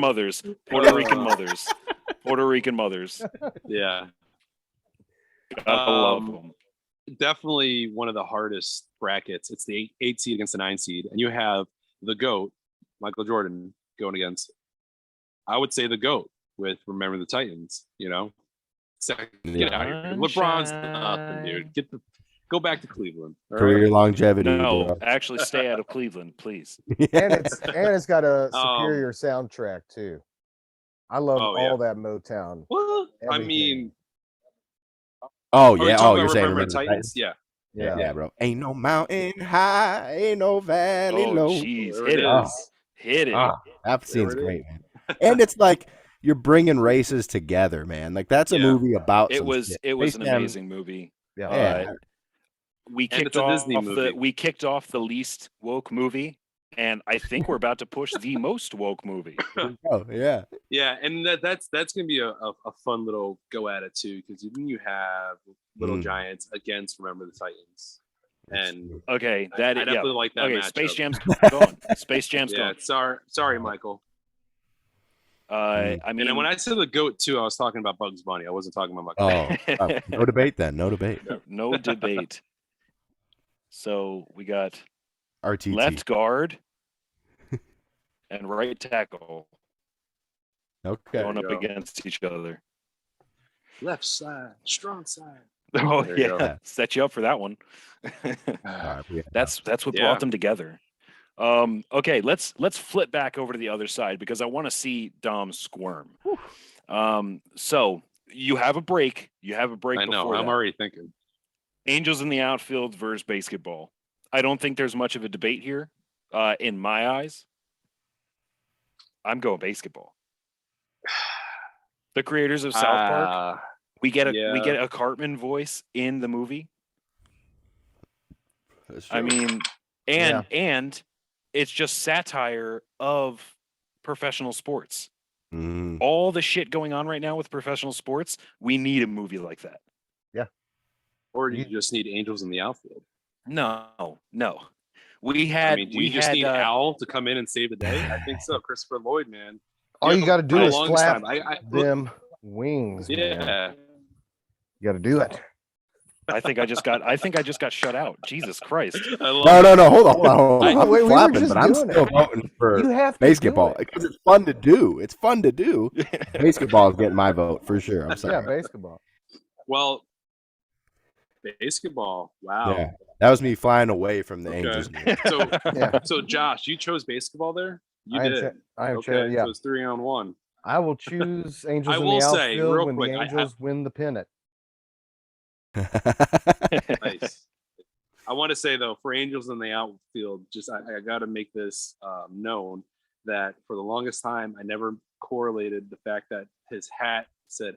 mothers. Yeah. I love them. Definitely one of the hardest brackets. It's the 8 seed against the 9 seed, and you have the GOAT, Michael Jordan, going against, I would say, the GOAT with Remember the Titans. Get out of here. LeBron's nothing, dude. Go back to Cleveland. Career longevity. No, bro. actually, stay out of Cleveland, please. And it's got a superior soundtrack too. I love all that Motown. Well, I mean, you're saying Remember the Titans? Yeah, bro. Ain't no mountain high, ain't no valley low. Jeez, hit it. That scene's great, man. And it's like you're bringing races together, man. Like that's a movie about. It was an amazing movie. Yeah. kicked it's a Disney off movie. we kicked off the least woke movie, and I think we're about to push the most woke movie. Oh yeah. Yeah, and that's gonna be a fun little go at it too, because then you have Little Giants against Remember the Titans, and Okay, I definitely like that. Okay, matchup. Space Jam's gone. Space Jam's Yeah, gone. sorry, Michael. I And mean, then when I said the goat too, I was talking about Bugs Bunny. I wasn't talking about Michael. Oh, no debate then. No debate. no debate. So we got RTT. left guard and right tackle Okay. going up go. against each other. Left side, strong side. Oh There you yeah, go. set you up for that one. All right, yeah. That's what Yeah. brought them together. Okay, let's flip back over to the other side because I want to see Dom squirm. So you have a break. I know. Before I'm that. already thinking. Angels in the outfield versus basketball. I don't think there's much of a debate here. In my eyes, I'm going basketball. The creators of South Park. We get a Cartman voice in the movie. That's true. I mean, and it's just satire of professional sports. All the shit going on right now with professional sports, we need a movie like that. Yeah. Or do you just need Angels in the outfield? No. We had. Do you just need Al to come in and save the day? I think so. Christopher Lloyd, man. All you got to do is flap I them wings. Yeah. Man. You got to do it. I think I just got shut out. Jesus Christ. No. Hold on. I'm we were flapping, just but I'm doing still it. voting for You have to basketball do it. because it's fun to do. It's fun to do. Basketball is getting my vote for sure. I'm sorry. Yeah, basketball. Well, basketball. Wow. Yeah, that was me flying away from the Okay. Angels. So, Yeah. so Josh, you chose basketball there? You I did. am Okay, sure. Yeah. so it's 3-on-1. I will choose Angels I in will the say, outfield real when quick, the Angels win the pennant. Nice. I want to say though, for Angels in the outfield, just I got to make this known that for the longest time, I never correlated the fact that his hat said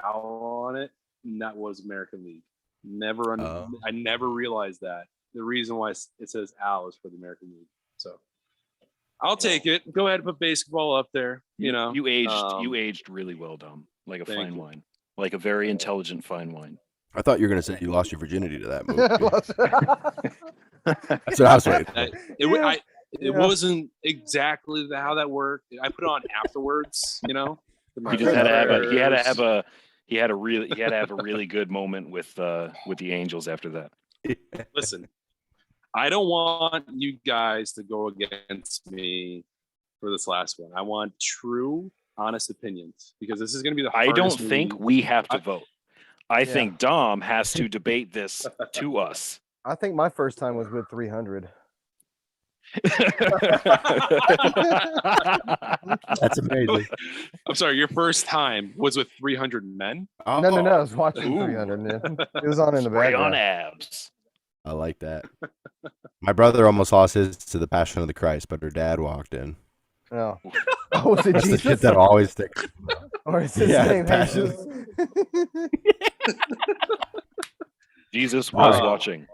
Al on it, and that was American League. I never realized that. The reason why it says Al is for the American League. So I'll take it. Go ahead and put basketball up there. You aged really well, Dom. Like a Thank fine you. wine. Like a very intelligent fine wine. I thought you were going to say you lost your virginity to that movie. That's what I was waiting. It wasn't exactly how that worked. I put it on afterwards, He just had to have a really good moment with the Angels after that. Listen, I don't want you guys to go against me for this last one. I want true, honest opinions because this is going to be the hardest I don't think movie. we have to vote. I think Dom has to debate this to us. I think my first time was with 300. That's amazing. I'm sorry, your first time was with 300 men? Oh, No. I was watching Ooh. 300. Man. It was on in the Spray on background. abs. I like that. My brother almost lost his to the Passion of the Christ, but her dad walked in. Oh, was it That's the Jesus? shit that always sticks. Or is his Yeah, name Passion. Jesus? Jesus was Wow. watching.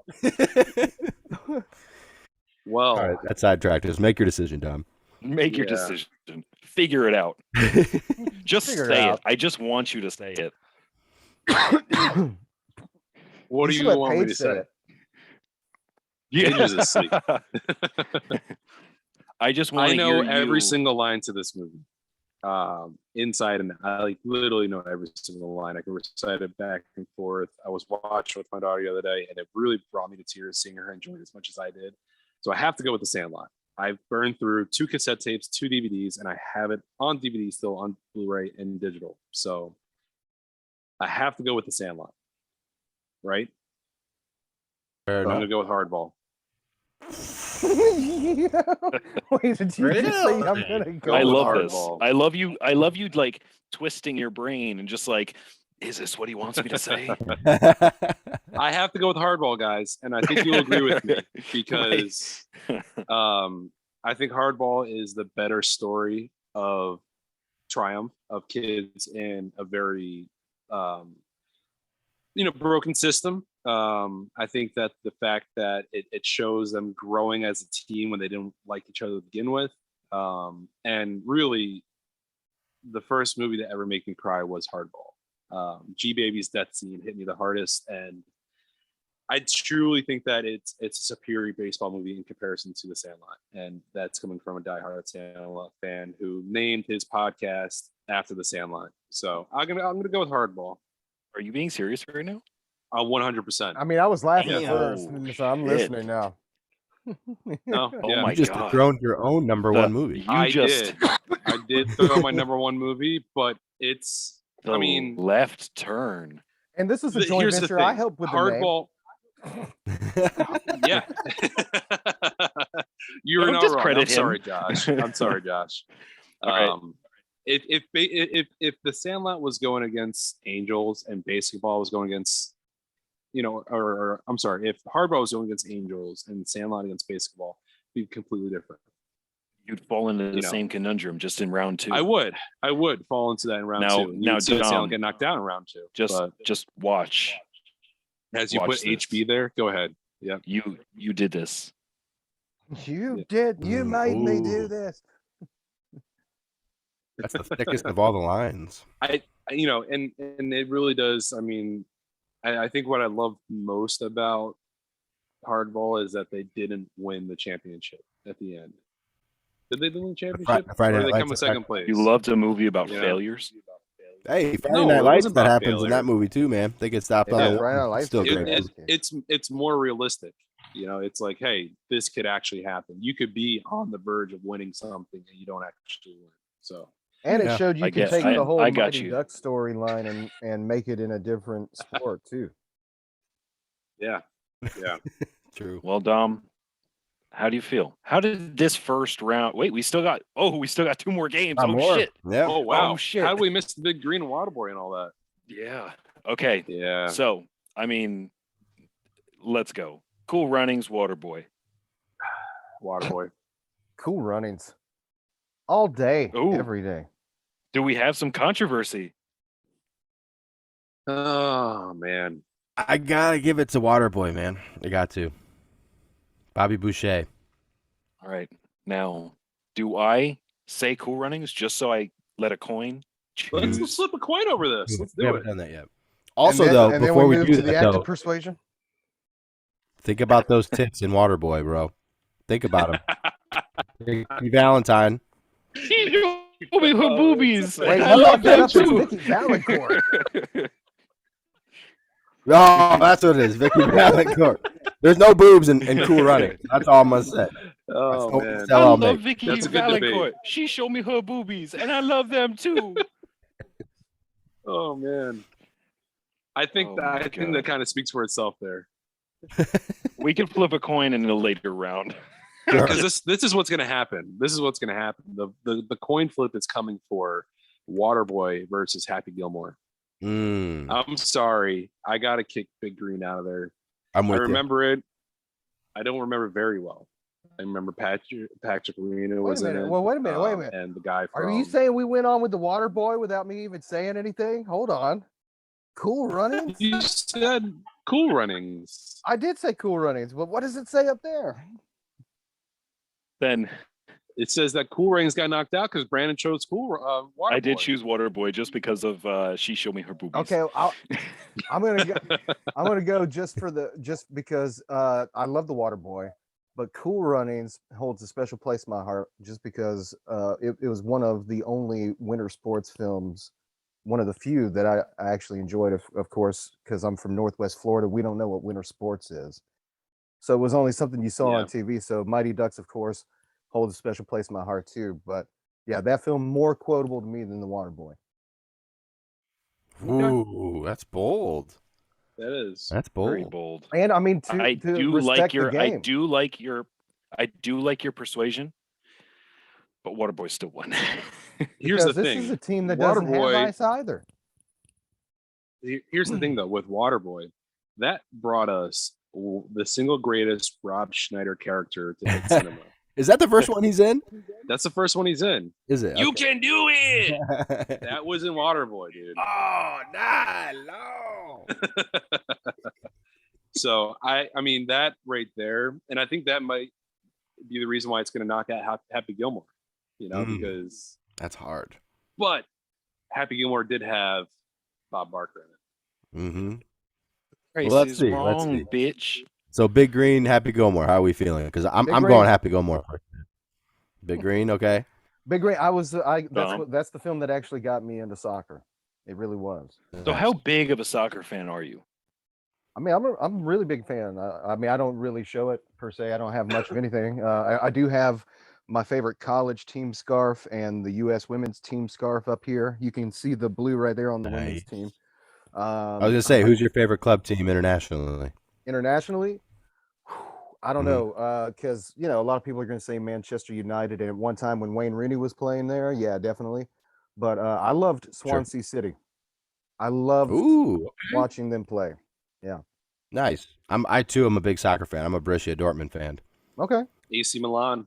Well, All right, that sidetracked us. Make your decision, Dom. Make your Yeah. decision. Figure it out. Just Figure it say it. out. I just want you to say it. what do should you let want me Paige to say say? it. Paige is asleep. I just want I to know hear every you. single line to this movie, inside and I literally know every single line. I can recite it back and forth. I was watching with my daughter the other day, and it really brought me to tears seeing her enjoy it as much as I did. So I have to go with The Sandlot. I've burned through 2 cassette tapes, 2 DVDs, and I have it on DVD still on Blu-ray and digital. So I have to go with The Sandlot, right? Fair But I'm enough. gonna go with Hardball. Wait, did you just say I'm gonna go? I with love this. Hardball. I love you. I love you like twisting your brain and just like, is this what he wants me to say? I have to go with Hardball, guys, and I think you'll agree with me because I think Hardball is the better story of triumph of kids in a very broken system. I think that the fact that it shows them growing as a team when they didn't like each other to begin with. And really, the first movie to ever make me cry was Hardball. G Baby's death scene hit me the hardest, and I truly think that it's a superior baseball movie in comparison to The Sandlot, and that's coming from a diehard Sandlot fan who named his podcast after The Sandlot. So I'm gonna go with Hardball. Are you being serious right now? 100%. I mean, I was laughing at Damn. first, so I'm Shit. listening now. No, Oh yeah. my You just God. thrown your own number one movie. I did throw my number one movie, but it's. The I mean, left turn. And this is a joint here's the venture. thing. I helped with the name. Hardball. Yeah. You're Don't not wrong. discredit I'm him. sorry, Josh. I'm sorry, Josh. All right. If the Sandlot was going against Angels and basketball was going against, or I'm sorry, if Hardball was going against Angels and Sandlot against basketball, it'd be completely different. You'd fall into the same conundrum just in round two. I would fall into that in round Now- two. now, You'd see the Dom, Sandlot get knocked down in round two. Just watch. As you watch put this. HB there, go ahead. Yeah. You did this. You did. You made me do Ooh. this. That's the thickest of all the lines. And it really does. I mean, I think what I love most about Hardball is that they didn't win the championship at the end. Did they win the championship? Friday Or Night did they come in Lights second place? You loved a movie about Yeah. failures. Hey, Friday No, Night it Lights, wasn't that about happens in failure. that movie too, man. They get stopped on Yeah, the Friday Night wall. Lights Still was great. good. movie. It's more realistic. It's like, hey, this could actually happen. You could be on the verge of winning something and you don't actually win. So And it Yeah. showed you I could get- take I- the whole I got Mighty you. Duck storyline and make it in a different sport too. yeah. True. Well, Dom, how do you feel? How did this first round? Wait, we still got 2 more games. Got Oh more. shit. Yeah. Oh wow. Oh, shit. How did we miss the big green water boy and all that? Yeah. Okay. Yeah. So, I mean, let's go. Cool Runnings, Waterboy. Water boy. Cool Runnings. All day, Ooh. every day. Do we have some controversy? Oh man. I gotta give it to Waterboy, man. I got to. Bobby Boucher. All right. Now, do I say Cool Runnings just so I let a coin Let's choose? flip a coin over this. Let's We do haven't it. done that yet. Also, And then- though, and then before we move do to the that, act though, of persuasion. think about those tits in Waterboy, bro. Think about them. Valentine. She showed me her boobies. Wait, I you love looked that them up as too. Vicky Valancourt. Oh, that's what it is. Vicky Valancourt. There's no boobs in Cool Running. That's all I'm gonna say. Oh That's man. all I I'll love make. Vicky That's a good debate. Valancourt. She showed me her boobies, and I love them too. Oh man. I think Oh, that my I think God. that kind of speaks for itself there. We can flip a coin in a later round. Because this is what's gonna happen. This is what's gonna happen. The coin flip is coming for Waterboy versus Happy Gilmore. Mm, I'm sorry. I gotta kick Big Green out of there. I'm I with you. remember it. I don't remember very well. I remember Patrick Arena Wait was a in minute. it. Well, wait a minute. And the guy from Are you saying we went on with the Water Boy without me even saying anything? Hold on. Cool Runnings? you said Cool Runnings. I did say Cool Runnings, but what does it say up there? Then It says that Cool Runnings got knocked out because Brandon chose Waterboy. I did choose Waterboy just because of she showed me her boobies. Okay, I'm gonna go. I'm gonna go just because I love the Water Boy, but Cool Runnings holds a special place in my heart just because it was one of the only winter sports films, one of the few that I actually enjoyed. Of course, because I'm from Northwest Florida, we don't know what winter sports is, so it was only something you saw on TV. So Mighty Ducks, of course, holds a special place in my heart too. But yeah, that film more quotable to me than the Water Boy. Ooh, that's bold. That is. That's Very bold. bold. And I mean, I to do respect like the your game. I do like your persuasion, but Waterboy still won. Here's the Because this thing. is a team that doesn't have Waterboy- ice either. Here's the thing though with Waterboy, that brought us the single greatest Rob Schneider character to hit cinema. Is that the first one he's in? That's the first one he's in. Is it? You can do it. That was in Waterboy, dude. Oh, no. So I mean that right there, and I think that might be the reason why it's going to knock out Happy Gilmore. Because that's hard. But Happy Gilmore did have Bob Barker in it. Mm-hmm. Price Well, let's is see. wrong, bitch. So Big Green, Happy Gilmore. How are we feeling? Because I'm going Happy Gilmore first. Big Green, okay. Big Green. That's the film that actually got me into soccer. It really was. So how big of a soccer fan are you? I mean, I'm a really big fan. I mean, I don't really show it per se. I don't have much of anything. I do have my favorite college team scarf and the U.S. women's team scarf up here. You can see the blue right there on the women's team. I was gonna say, who's your favorite club team internationally? Internationally, I don't know, because a lot of people are going to say Manchester United. And at one time when Wayne Rooney was playing there, yeah, definitely. But I loved Swansea City. I loved watching them play. Yeah, nice. I too am a big soccer fan. I'm a Borussia Dortmund fan. Okay. AC Milan.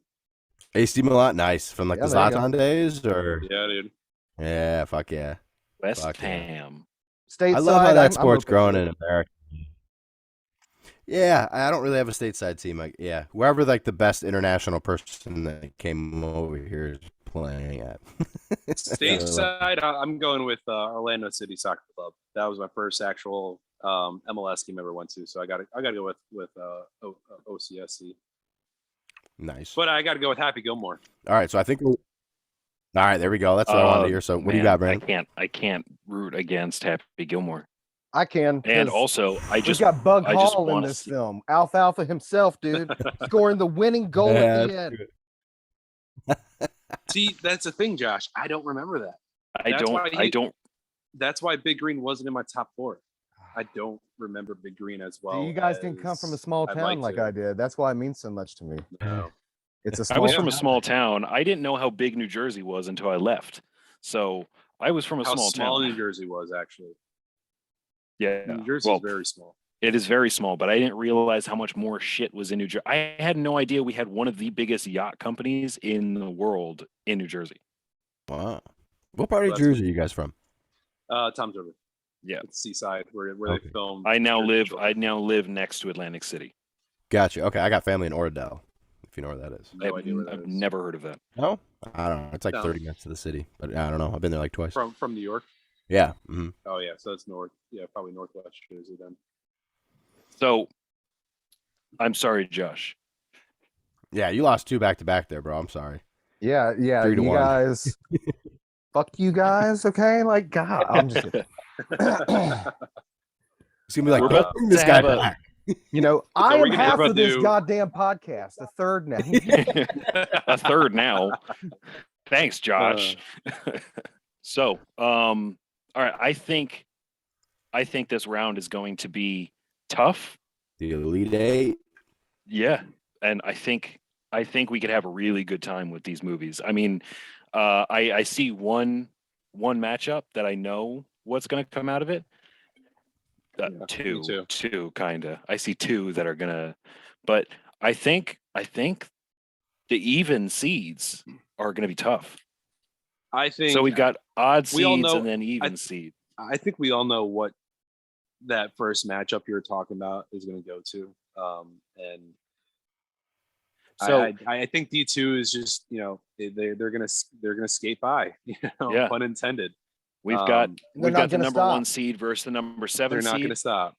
AC Milan, nice. From like the Zlatan days, or yeah, dude. Yeah, fuck yeah. West Ham. Stateside. I love how that sport's growing in America. Yeah, I don't really have a stateside team. Wherever like the best international person that came over here is playing at. Stateside, I'm going with Orlando City Soccer Club. That was my first actual MLS team I ever went to, so I got to go with OCSC. Nice. But I got to go with Happy Gilmore. All right, so I think all right, there we go. That's what I wanted to hear. So what do you got, Brandon? I can't root against Happy Gilmore. I can. And also, I just got Bug Hall in this film. Alfalfa himself, dude, scoring the winning goal at the end. See, that's the thing, Josh. I don't remember that. I don't. That's why Big Green wasn't in my top 4. I don't remember Big Green as well. You guys didn't come from a small town like I did. That's why it means so much to me. No. I was from a small town. I didn't know how big New Jersey was until I left. So I was from a small town. How small New Jersey was, actually. Yeah. New Jersey is very small. It is very small, but I didn't realize how much more shit was in New Jersey. I had no idea we had one of the biggest yacht companies in the world in New Jersey. Wow. What part of Jersey are you guys from? Tom's River. Yeah. It's Seaside, where they filmed. I now live next to Atlantic City. Gotcha. Okay, I got family in Oradell, if you know where that is. No idea where that I've is. never heard of that. No? I don't know. It's like 30 minutes to the city, but I don't know. I've been there like twice. From New York? Yeah. Mm-hmm. Oh, yeah. So it's north. Yeah, probably northwest Jersey then. So, I'm sorry, Josh. Yeah, you lost 2 back-to-back there, bro. I'm sorry. Yeah. 3-1. You guys... Fuck you guys, okay? Like, God, I'm just... It's gonna be like, bring this guy back. I am half of this goddamn podcast. A third now. A third now. Thanks, Josh. So, all right. I think this round is going to be tough. The Elite 8. Yeah, and I think we could have a really good time with these movies. I mean, I see one matchup that I know what's going to come out of it. Two kind of. I see 2 that are gonna, but I think the even seeds are gonna be tough. I think so. We've got odd seeds and then even seed. I think we all know what that first matchup you're talking about is going to go to, and so I think D2 is just they're gonna skate by, pun intended. We've got the number 1 seed versus the number 7 seed. They're not going to stop.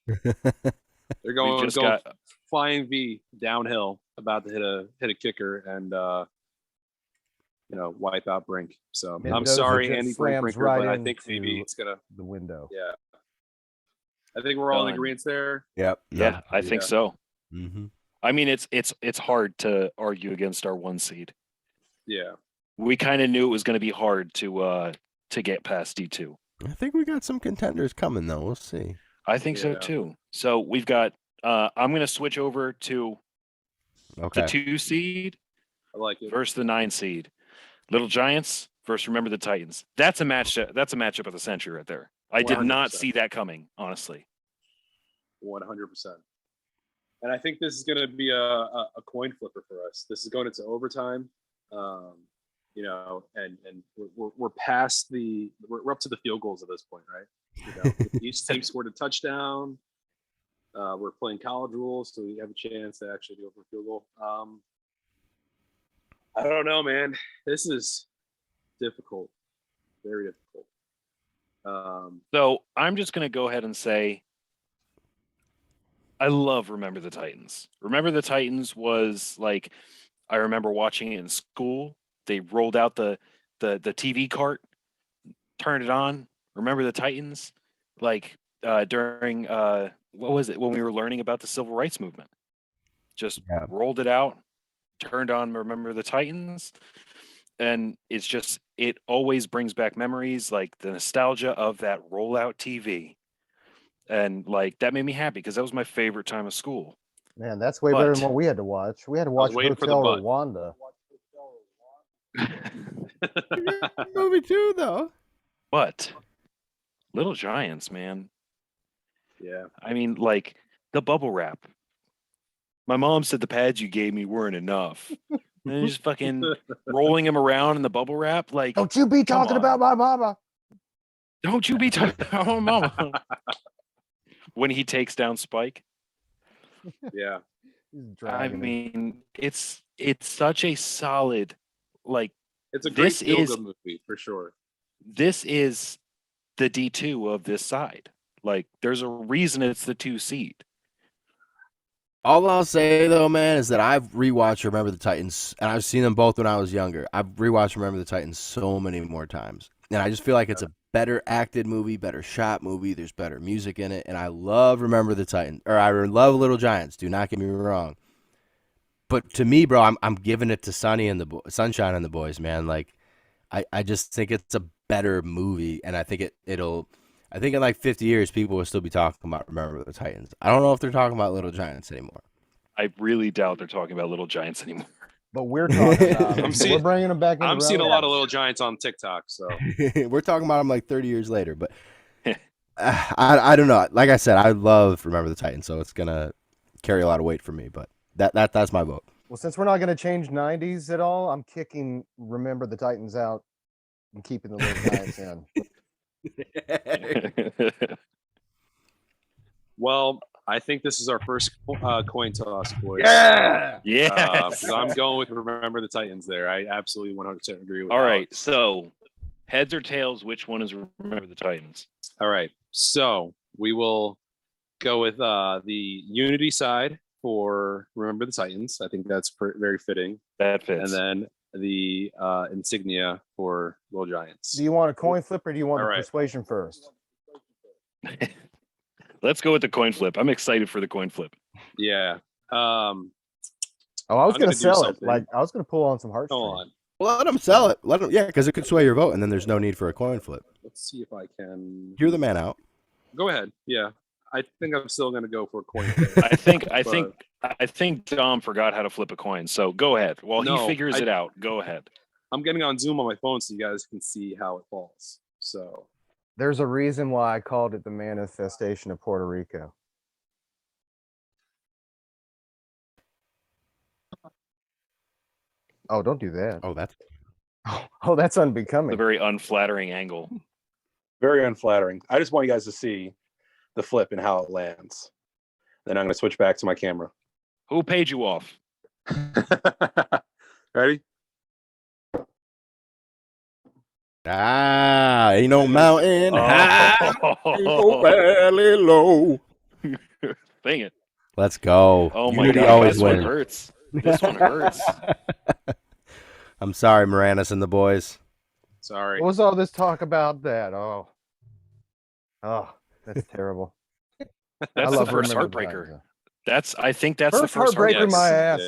They're going flying V downhill, about to hit a kicker and wipe out Brink. So I'm sorry, Andy Brink, but I think maybe it's gonna the window. Yeah, I think we're all in agreement there. Yep. Yeah, I think so. Mm-hmm. I mean, it's hard to argue against our 1 seed. Yeah, we kind of knew it was going to be hard to get past D2. I think we got some contenders coming, though. We'll see. I think so, too. So we've got I'm going to switch over to the 2 seed I like it. versus the 9 seed. Little Giants versus Remember the Titans. That's a matchup of the century right there. I 100%. Did not see that coming, honestly. 100%. And I think this is going to be a coin flipper for us. This is going into overtime. And we're past we're up to the field goals at this point, right? Each team scored a touchdown. We're playing college rules, so we have a chance to actually go for a field goal. I don't know, man. This is difficult, very difficult. So I'm just going to go ahead and say I love Remember the Titans. Remember the Titans was like, I remember watching it in school. They rolled out the TV cart, turned it on. Remember the Titans, like during what was it when we were learning about the civil rights movement? Just rolled it out, turned on Remember the Titans, and it always brings back memories, like the nostalgia of that rollout TV, and like that made me happy because that was my favorite time of school. Man, that's way better than what we had to watch. We had to watch Hotel Rwanda. Movie too, though. But Little Giants, man. Yeah. I mean, like the bubble wrap. My mom said the pads you gave me weren't enough. And just fucking rolling him around in the bubble wrap. Like, don't you be talking about my mama. Don't you be talking about my mama. When he takes down Spike. Yeah. I mean, it's such a solid, like, it's a great feel-good movie for sure. This is the D2 of this side. Like, there's a reason it's the 2 seed. All I'll say though, man, is that I've rewatched Remember the Titans, and I've seen them both when I was younger. I've rewatched Remember the Titans so many more times, and I just feel like it's a better acted movie, better shot movie. There's better music in it, and I love Remember the Titans, or I love Little Giants. Do not get me wrong, but to me, bro, I'm giving it to Sunshine and the Boys, man. Like, I just think it's a better movie, and I think it'll. I think in like 50 years, people will still be talking about Remember the Titans. I don't know if they're talking about Little Giants anymore. I really doubt they're talking about Little Giants anymore. But we're talking about them. We're bringing them back. I'm seeing a lot of Little Giants on TikTok. So we're talking about them like 30 years later. But I don't know. Like I said, I love Remember the Titans, so it's gonna carry a lot of weight for me. But that's my vote. Well, since we're not going to change 90s at all, I'm kicking Remember the Titans out and keeping the Little Giants in. Well, I think this is our first coin toss, boys. Yeah. I'm going with Remember the Titans there. I absolutely 100% agree with that. All right. So, heads or tails, which one is Remember the Titans? All right. So, we will go with the Unity side for Remember the Titans. I think that's very fitting. That fits. And then the insignia for Little Giants. Do you want a coin flip or do you want persuasion first? Let's go with the coin flip. I'm excited for the coin flip. Yeah. I was going to sell it. Like, I was going to pull on some heartstrings. Hold on. Let them sell it. Let them, because it could sway your vote, and then there's no need for a coin flip. Let's see if I can hear the man out. Go ahead. Yeah, I think I'm still going to go for a coin flip. I think Dom forgot how to flip a coin. So go ahead. While he figures it out, go ahead. I'm getting on Zoom on my phone so you guys can see how it falls. So there's a reason why I called it the manifestation of Puerto Rico. Oh, don't do that. That's unbecoming. It's a very unflattering angle. Very unflattering. I just want you guys to see the flip and how it lands. Then I'm going to switch back to my camera. Who paid you off? Ready? Ain't no mountain high, ain't no valley low. Sing it. Let's go. Oh my God, always this one hurts. This one hurts. I'm sorry, Moranis and the boys. Sorry. What was all this talk about that? Oh, that's terrible. That's the first heartbreaker. I think that's the first heartbreaker. My ass.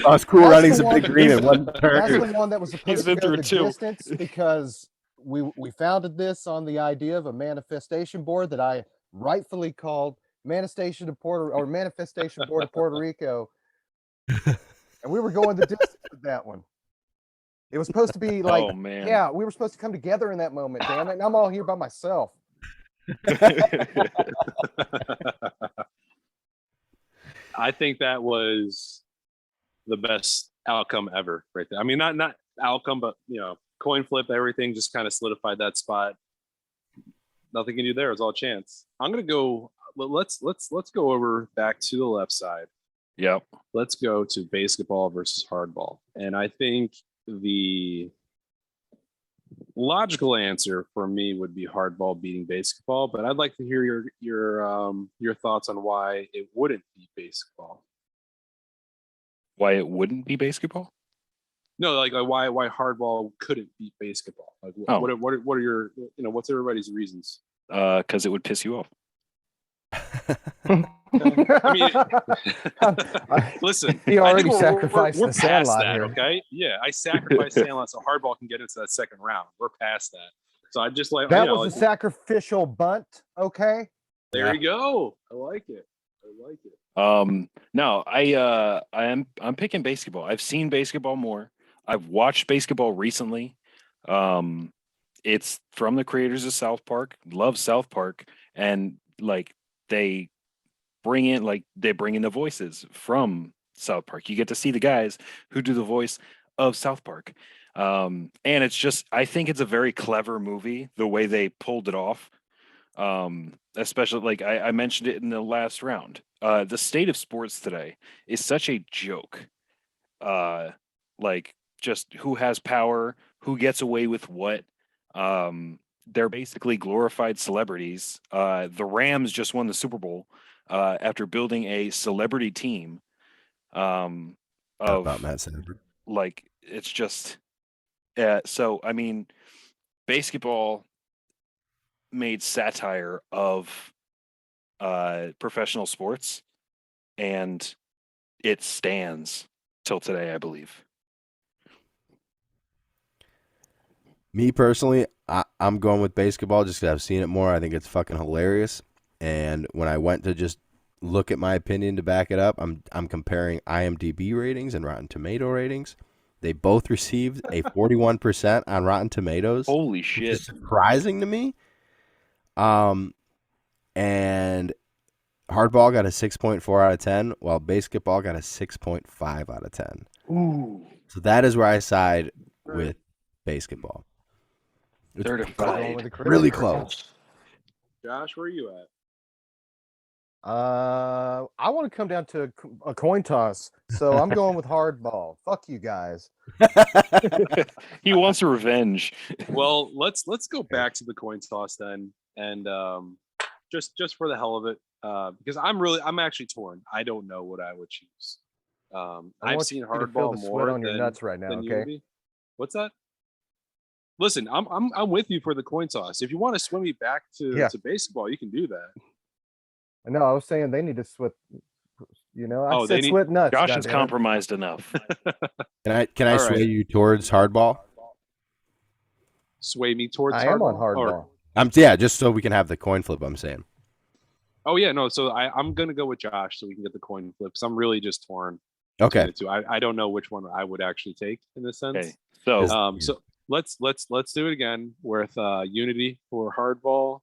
Us Cool Runnings a big green in one turn. That's the one that was supposed to go the distance because we founded this on the idea of a manifestation board that I rightfully called Manifestation Board of Puerto Rico, and we were going the distance with that one. It was supposed to be like, yeah, we were supposed to come together in that moment. Damn it! And I'm all here by myself. I think that was the best outcome ever, right there. I mean, not outcome, but coin flip. Everything just kind of solidified that spot. Nothing can do there. It's all chance. I'm gonna go. Let's go over back to the left side. Yep. Let's go to basketball versus hardball, and I think the logical answer for me would be hardball beating basketball. But I'd like to hear your thoughts on why it wouldn't be basketball. Why it wouldn't be basketball? No, like why hardball couldn't beat basketball? Like what are your what's everybody's reasons? Because it would piss you off. I mean, listen. He already we're sacrificed the past Sandlot that, here. okay? Yeah, I sacrificed Sandlot so hardball can get into that second round. We're past that. So I just like that was a sacrificial bunt. Okay. There you go. I like it. No, I'm picking basketball. I've seen basketball more. I've watched basketball recently. It's from the creators of South Park. Love South Park, and like they bring in the voices from South Park. You get to see the guys who do the voice of South Park. And it's just, I think it's a very clever movie, the way they pulled it off. Especially like I mentioned it in the last round. The state of sports today is such a joke. Like just who has power, who gets away with what. They're basically glorified celebrities. The Rams just won the Super Bowl after building a celebrity team. About Matt Stafford. Like it's just so I mean, basketball made satire of professional sports, and it stands till today, I believe. Me personally, I'm going with basketball just because I've seen it more. I think it's fucking hilarious. And when I went to just look at my opinion to back it up, I'm comparing IMDb ratings and Rotten Tomato ratings. They both received a 41% on Rotten Tomatoes. Holy shit. Which is surprising to me. And hardball got a 6.4 out of 10, while basketball got a 6.5 out of 10. Ooh. So that is where I side with basketball. Certified. Really close. Josh, where are you at? I want to come down to a coin toss, so I'm going with hardball. Fuck you guys. He wants revenge. Well, let's go back to the coin toss then, and just for the hell of it, because I'm actually torn. I don't know what I would choose. I've seen hardball more on your nuts right now. Okay, Unity. What's that? Listen, I'm with you for the coin toss. If you want to swim me back to baseball, you can do that. No, I was saying they need to sweat. I said sweat nuts. Josh is compromised enough. Can I sway you towards hardball? Sway me towards I hardball? am on hardball. Just so we can have the coin flip. I'm saying. Oh yeah, no. So I'm gonna go with Josh so we can get the coin flip. So I'm really just torn. Okay. I don't know which one I would actually take in this sense. Okay. So so let's do it again with Unity for hardball,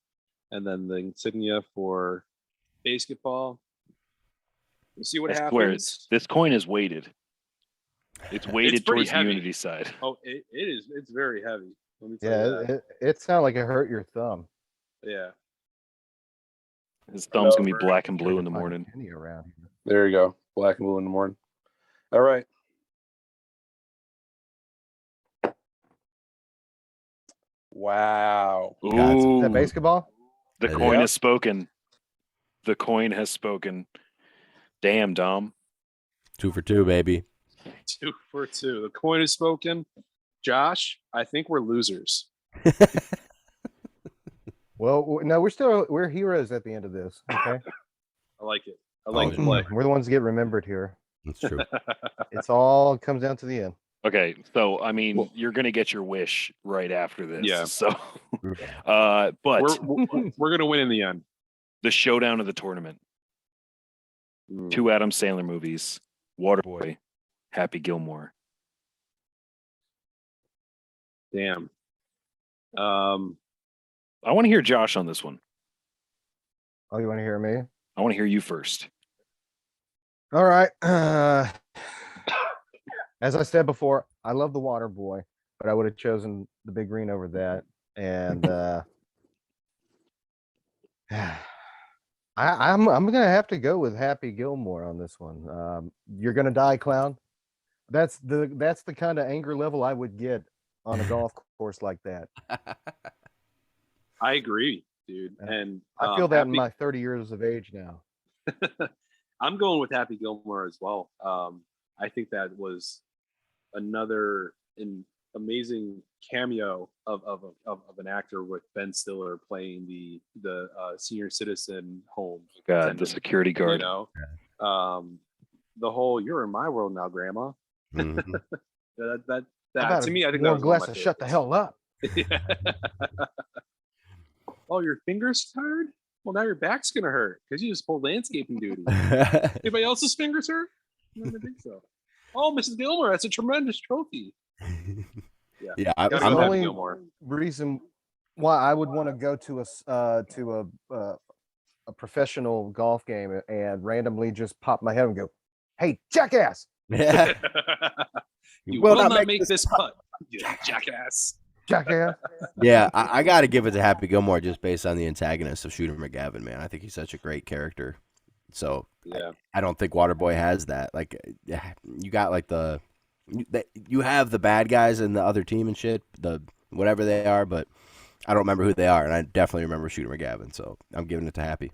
and then the insignia for basketball. We'll see what happens. This coin is weighted. It's weighted towards the Unity side. Oh, it is. It's very heavy. Let me tell you that. It sounded like it hurt your thumb. Yeah. His thumb's gonna be black and blue in the morning. There you go. Black and blue in the morning. All right. Wow. Is that basketball? The coin has spoken. The coin has spoken. Damn, Dom. 2 for 2, baby. 2 for 2. The coin has spoken. Josh, I think we're losers. Well, no, we're heroes at the end of this. Okay. I like it. I like the play. We're the ones that get remembered here. That's true. It comes down to the end. Okay, so I mean, you're gonna get your wish right after this. Yeah. So, but we're gonna win in the end. The showdown of the tournament. 2 Adam Sandler movies: Waterboy, Happy Gilmore. Damn. I want to hear Josh on this one. Oh, you want to hear me? I want to hear you first. All right. As I said before, I love the Water Boy, but I would have chosen the Big Green over that. And I'm gonna have to go with Happy Gilmore on this one. You're gonna die, clown. That's the kind of anger level I would get on a golf course like that. I agree, dude. And I feel that in my 30 years of age now. I'm going with Happy Gilmore as well. I think that was another amazing cameo of an actor with Ben Stiller playing the senior citizen home. God, attendant, the security guard. You know, the whole "you're in my world now, Grandma." Mhm. that to me, I think that was one of my shut the hell up. Oh, your fingers tired? Well, now your back's gonna hurt because you just pulled landscaping duty. Anybody else's fingers hurt? I don't think so. Oh, Mrs. Gilmore, that's a tremendous trophy. Yeah, That's Gotta the go Happy only Gilmore. reason why I would want to go to a professional golf game and randomly just pop my head and go, "Hey, jackass!" Yeah. You will not make this putt, you jackass. Jackass. Yeah, I got to give it to Happy Gilmore just based on the antagonist of Shooter McGavin, man. I think he's such a great character. So Yeah. I don't think Waterboy has that. Like, you got like you have the bad guys in the other team and shit, the whatever they are, but I don't remember who they are, and I definitely remember Shooter McGavin. So I'm giving it to Happy.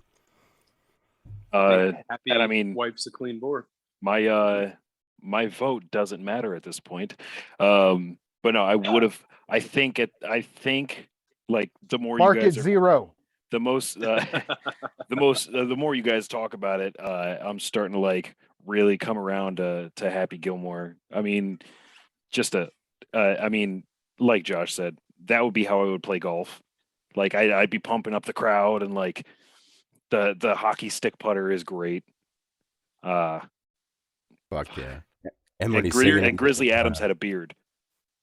Happy, and I mean, wipes a clean board. My vote doesn't matter at this point. But no, I would have. I think like the more Mark you it guys are, 0. the most the more you guys talk about it, I'm starting to like really come around to Happy Gilmore. I mean, like Josh said, that would be how I would play golf. Like I'd be pumping up the crowd, and like the hockey stick putter is great. Fuck yeah. And when he's singing in Grizzly the- Adams had a beard.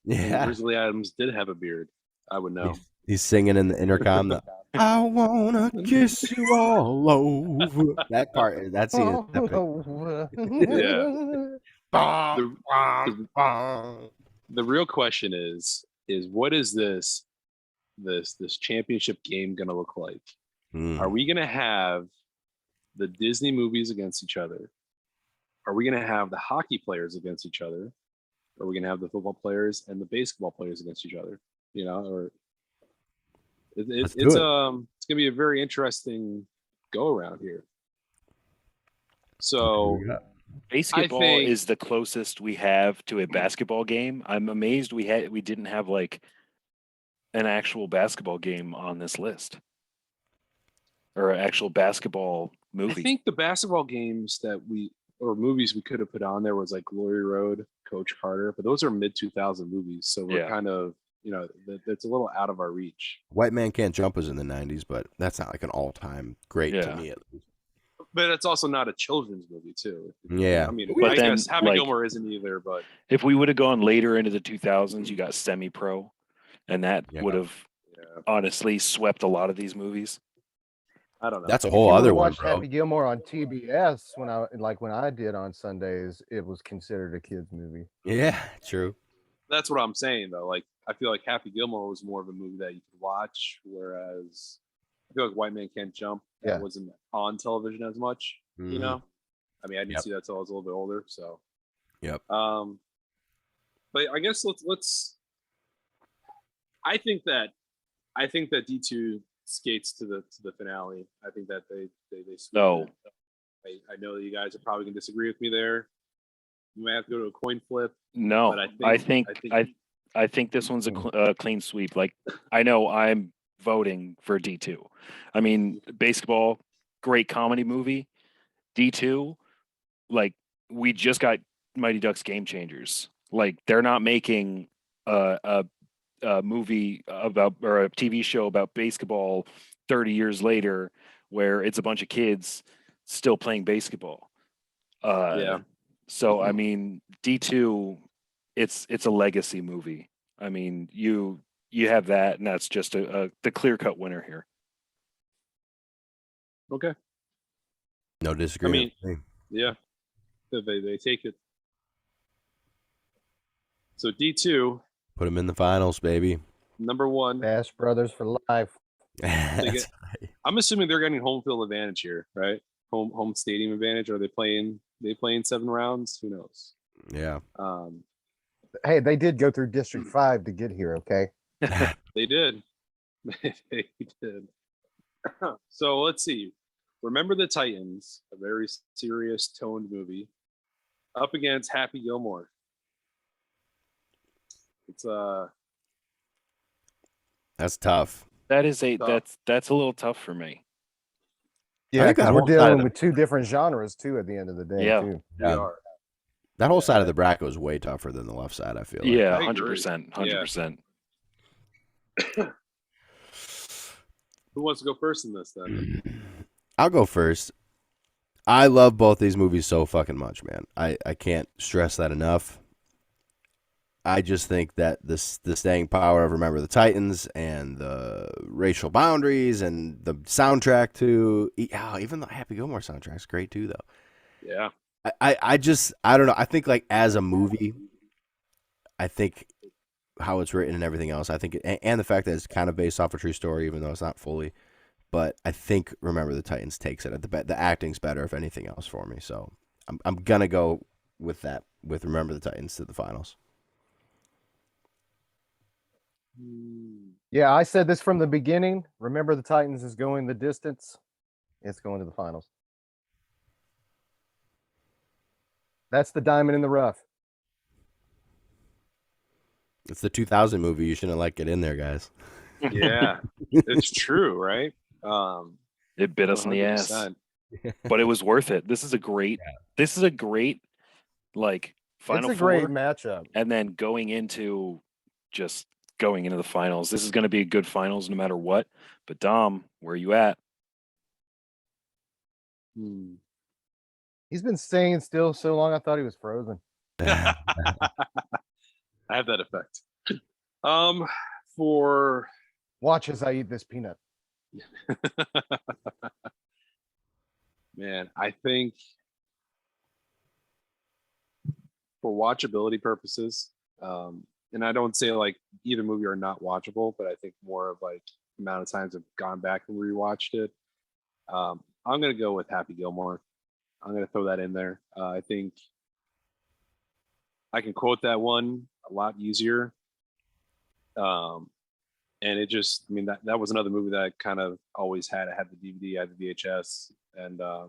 Yeah. Grizzly Adams did have a beard. I would know. He's singing in the intercom. I wanna kiss you all over. That part, that scene is epic. The real question is what is this championship game gonna look like? Are we gonna have the Disney movies against each other? Are we gonna have the hockey players against each other? Are we gonna have the football players and the basketball players against each other? You know, or it's gonna be a very interesting go around here. So basketball is the closest we have to a basketball game. I'm amazed we didn't have like an actual basketball game on this list, or an actual basketball movie. I think the basketball games or movies we could have put on there was like Glory Road, Coach Carter, but those are mid-2000 movies, so we're kind of, that's a little out of our reach. White Man Can't Jump was in the 90s, but that's not like an all-time great to me at least. But it's also not a children's movie too. Yeah. I mean, but I then, guess Happy Gilmore isn't either, but if we would have gone later into the 2000s, you got Semi-Pro, and that would have honestly swept a lot of these movies. I don't know. That's a whole other one, Watched bro. Happy Gilmore on TBS when I did on Sundays, it was considered a kids movie. Yeah, true. That's what I'm saying though. Like I feel like Happy Gilmore was more of a movie that you could watch, whereas I feel like White Man Can't Jump wasn't on television as much. You know, I mean, I didn't see that till I was a little bit older. So, yep. But I guess let's. I think that D2 skates to the finale. I think that they No. I know that you guys are probably gonna disagree with me there. You might have to go to a coin flip. No, but I think this one's a clean sweep. Like, I know I'm voting for D2. I mean, basketball, great comedy movie. D2, like, we just got Mighty Ducks Game Changers. Like, they're not making a movie about, or a TV show about basketball 30 years later where it's a bunch of kids still playing basketball. So I mean, D2, it's a legacy movie. I mean, you have that, and that's just the clear-cut winner here. Okay. No disagreement. I mean, yeah, they take it. So D2. Put them in the finals, baby. Number one. Bash Brothers for life. That's right. I'm assuming they're getting home field advantage here, right? Home stadium advantage. Are they playing 7 rounds? Who knows? Yeah. Hey, they did go through District 5 to get here, okay? They did. They did. So let's see. Remember the Titans, a very serious toned movie, up against Happy Gilmore. It's That's tough. That is Tough. that's a little tough for me. Yeah, think that because we're whole side dealing of the- with two different genres too at the end of the day, Yeah. too. we are. That whole side of the bracket was way tougher than the left side, I feel like. Yeah, I agree. 100%. 100%. Who wants to go first in this then? I'll go first. I love both these movies so fucking much, man. I can't stress that enough. I just think that the staying power of Remember the Titans and the racial boundaries and the soundtrack too. Even the Happy Gilmore soundtrack's great too, though. Yeah. I don't know. I think like as a movie, I think how it's written and everything else. I think and the fact that it's kind of based off a true story, even though it's not fully. But I think Remember the Titans takes it. The acting's better, if anything else, for me. So I'm gonna go with that. With Remember the Titans to the finals. Yeah, I said this from the beginning. Remember the Titans is going the distance. It's going to the finals. That's the diamond in the rough. It's the 2000 movie. You shouldn't let it in there, guys. Yeah. It's true, right? It bit us in the ass. 100%. But it was worth it. This is a great like final It's a great four, matchup. and then going into the finals. This is going to be a good finals no matter what. But Dom, where are you at? He's been staying still so long I thought he was frozen. I have that effect. For Watch as I eat this peanut. man, I think for watchability purposes, and I don't say like either movie are not watchable, but I think more of like amount of times I've gone back and rewatched it. I'm gonna go with Happy Gilmore. I'm gonna throw that in there. I think I can quote that one a lot easier. And it just, I mean, that was another movie that I kind of always had. I had the DVD, I had the VHS, and I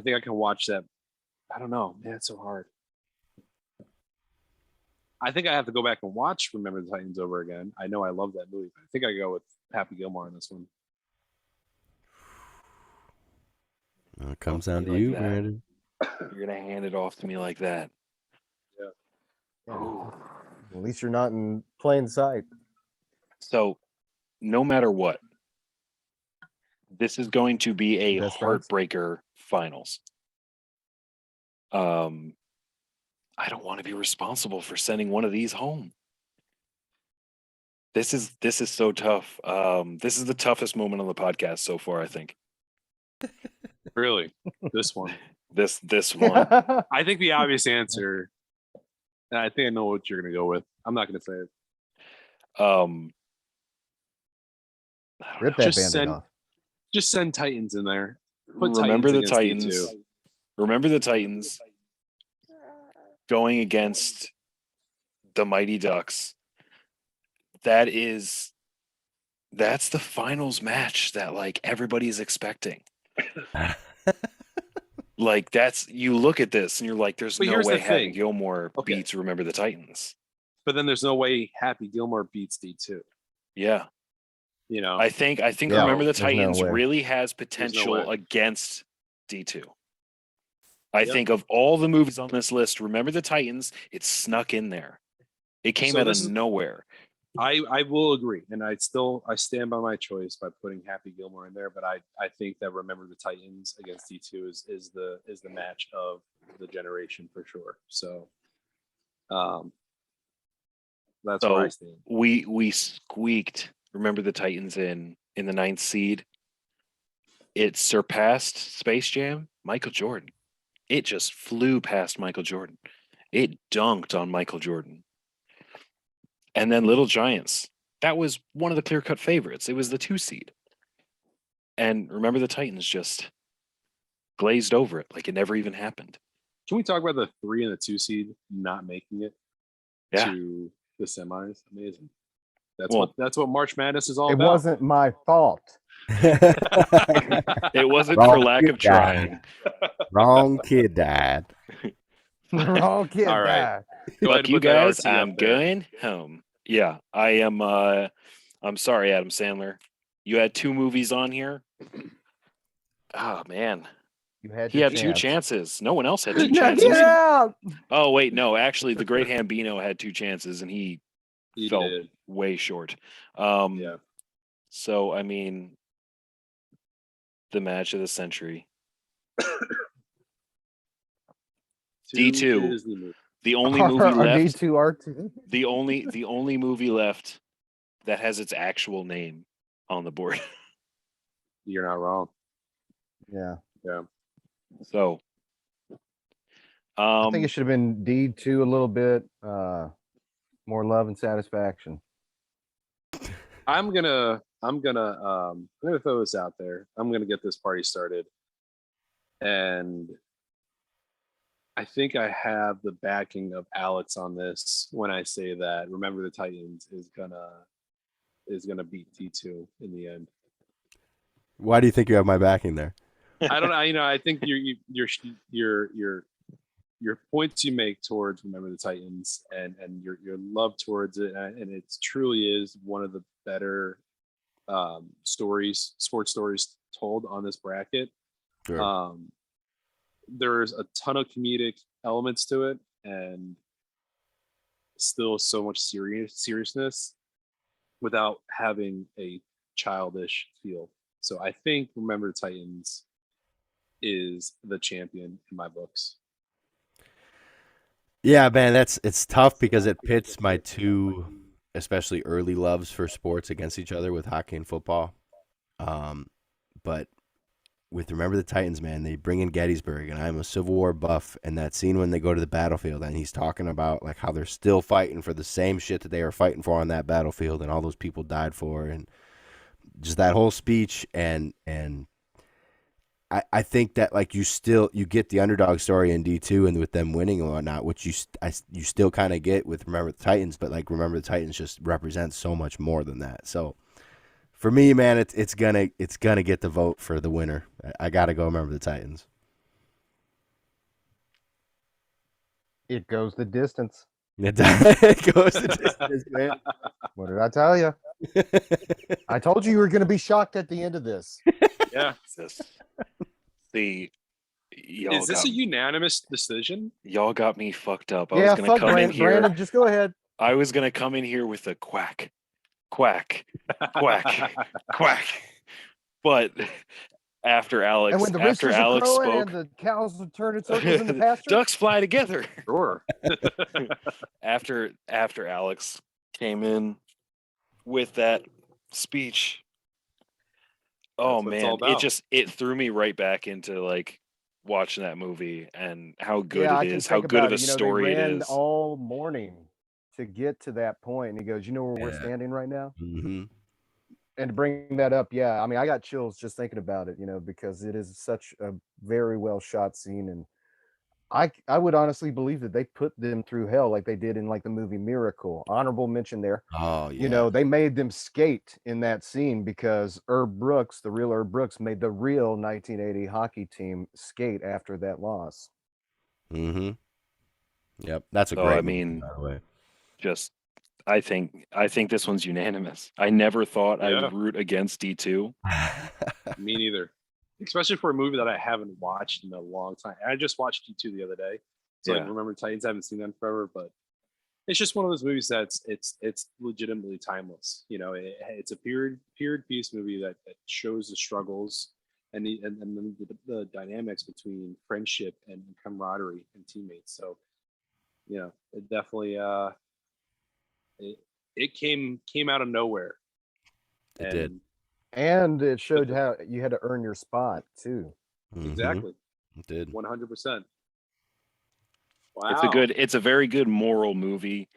think I can watch that. I don't know, man, it's so hard. I think I have to go back and watch Remember the Titans over again. I know I love that movie, but I think I go with Happy Gilmore on this one. It comes down to you, Brandon. You're gonna hand it off to me like that. Yeah. At least you're not in plain sight. So, no matter what, this is going to be a Best friends? heartbreaker finals. I don't want to be responsible for sending one of these home. This is so tough. This is the toughest moment on the podcast so far, I think. Really, this one. This one. I think the obvious answer. And I think I know what you're gonna go with. I'm not gonna say it. Rip that Just bandit send- off. Just send Titans in there. Put Remember the Titans against Titans. D2. Remember the Titans going against the Mighty Ducks. That's the finals match that like everybody is expecting. Like you look at this and you're like, there's But no here's way the Happy thing. Gilmore Okay. beats Remember the Titans. But then there's no way Happy Gilmore beats D2. Yeah. You know, I think Yeah, Remember the there's no Titans way. really has potential way. against D2. I Yep. think of all the movies on this list, Remember the Titans, it snuck in there. It came So out this of is- nowhere. I will agree, and I stand by my choice by putting Happy Gilmore in there. But I think that Remember the Titans against D2 is the match of the generation for sure. So, that's where I stand. We squeaked Remember the Titans in the 9th seed. It surpassed Space Jam, Michael Jordan. It just flew past Michael Jordan. It dunked on Michael Jordan. And then Little Giants. That was one of the clear-cut favorites. It was the 2 seed. And Remember the Titans just glazed over it like it never even happened. Can we talk about the 3 and the 2 seed not making it to the semis? Amazing. That's what March Madness is all It about. wasn't my fault. It wasn't Wrong for lack kid of trying. Wrong kid died. Wrong kid All right. died. Go ahead Fuck and you put that guys. RT I'm up there. going home. Yeah, I am. I'm sorry, Adam Sandler. You had 2 movies on here. Oh man, You had he your had 2 chance. chances. No one else had 2 Now chances. get out! Oh wait, no. Actually, the Great Hambino had 2 chances, and he fell did. way short. Yeah. So I mean, the match of the century. D2. Disney movies. The only movie left. D2R2. The only movie left that has its actual name on the board. You're not wrong. Yeah. Yeah. So, I think it should have been D2 a little bit more love and satisfaction. I'm gonna throw this out there. I'm gonna get this party started, and I think I have the backing of Alex on this when I say that Remember the Titans is gonna beat D2 in the end. Why do you think you have my backing there? I don't know. I think your points you make towards Remember the Titans and your love towards it, and it truly is one of the better sports stories told on this bracket. Sure. There's a ton of comedic elements to it, and still so much seriousness without having a childish feel. So I think Remember the Titans is the champion in my books. Yeah, man, it's tough because it pits my 2, especially early loves for sports against each other with hockey and football. But with Remember the Titans, man, they bring in Gettysburg, and I'm a Civil War buff, and that scene when they go to the battlefield and he's talking about like how they're still fighting for the same shit that they were fighting for on that battlefield and all those people died for, and just that whole speech, and I think that like you get the underdog story in D2 and with them winning and whatnot, which you still kind of get with Remember the Titans, but like Remember the Titans just represents so much more than that. So for me, man, it's gonna get the vote for the winner. I gotta go Remember the Titans. It goes the distance. It goes the distance, man. What did I tell you? I told you were going to be shocked at the end of this. Yeah. Is this a unanimous decision? Y'all got me fucked up. I Yeah, was gonna come in here. Brandon, just go ahead. I was gonna come in here with a quack, quack, quack, quack. But after Alex, And when the after roosters Alex are crowing spoke, and the cows are turning circles in the pasture. ducks fly together. Sure. after Alex came in with that speech, oh man, it threw me right back into like watching that movie and how good it is, how good of a story it is. All morning to get to that point, and he goes, "You know where we're standing right now." Mm-hmm. And to bring that up, yeah, I mean, I got chills just thinking about it, because it is such a very well shot scene, and I would honestly believe that they put them through hell like they did in like the movie Miracle. Honorable mention there. Oh yeah. They made them skate in that scene because Herb Brooks, the real Herb Brooks, made the real 1980 hockey team skate after that loss. Mm-hmm. Yep, that's a So, great. I mean, by the way. just I think this one's unanimous. I never thought I would root against D2. Me neither. Especially for a movie that I haven't watched in a long time. I just watched D2 the other day. So like, Remember Titans, I haven't seen them forever, but it's just one of those movies that's it's legitimately timeless. It's a period piece movie that shows the struggles and the dynamics between friendship and camaraderie and teammates. So, it definitely it came out of nowhere. It did. And it showed how you had to earn your spot too. Mm-hmm. Exactly. It did. 100%. Wow. It's a very good moral movie,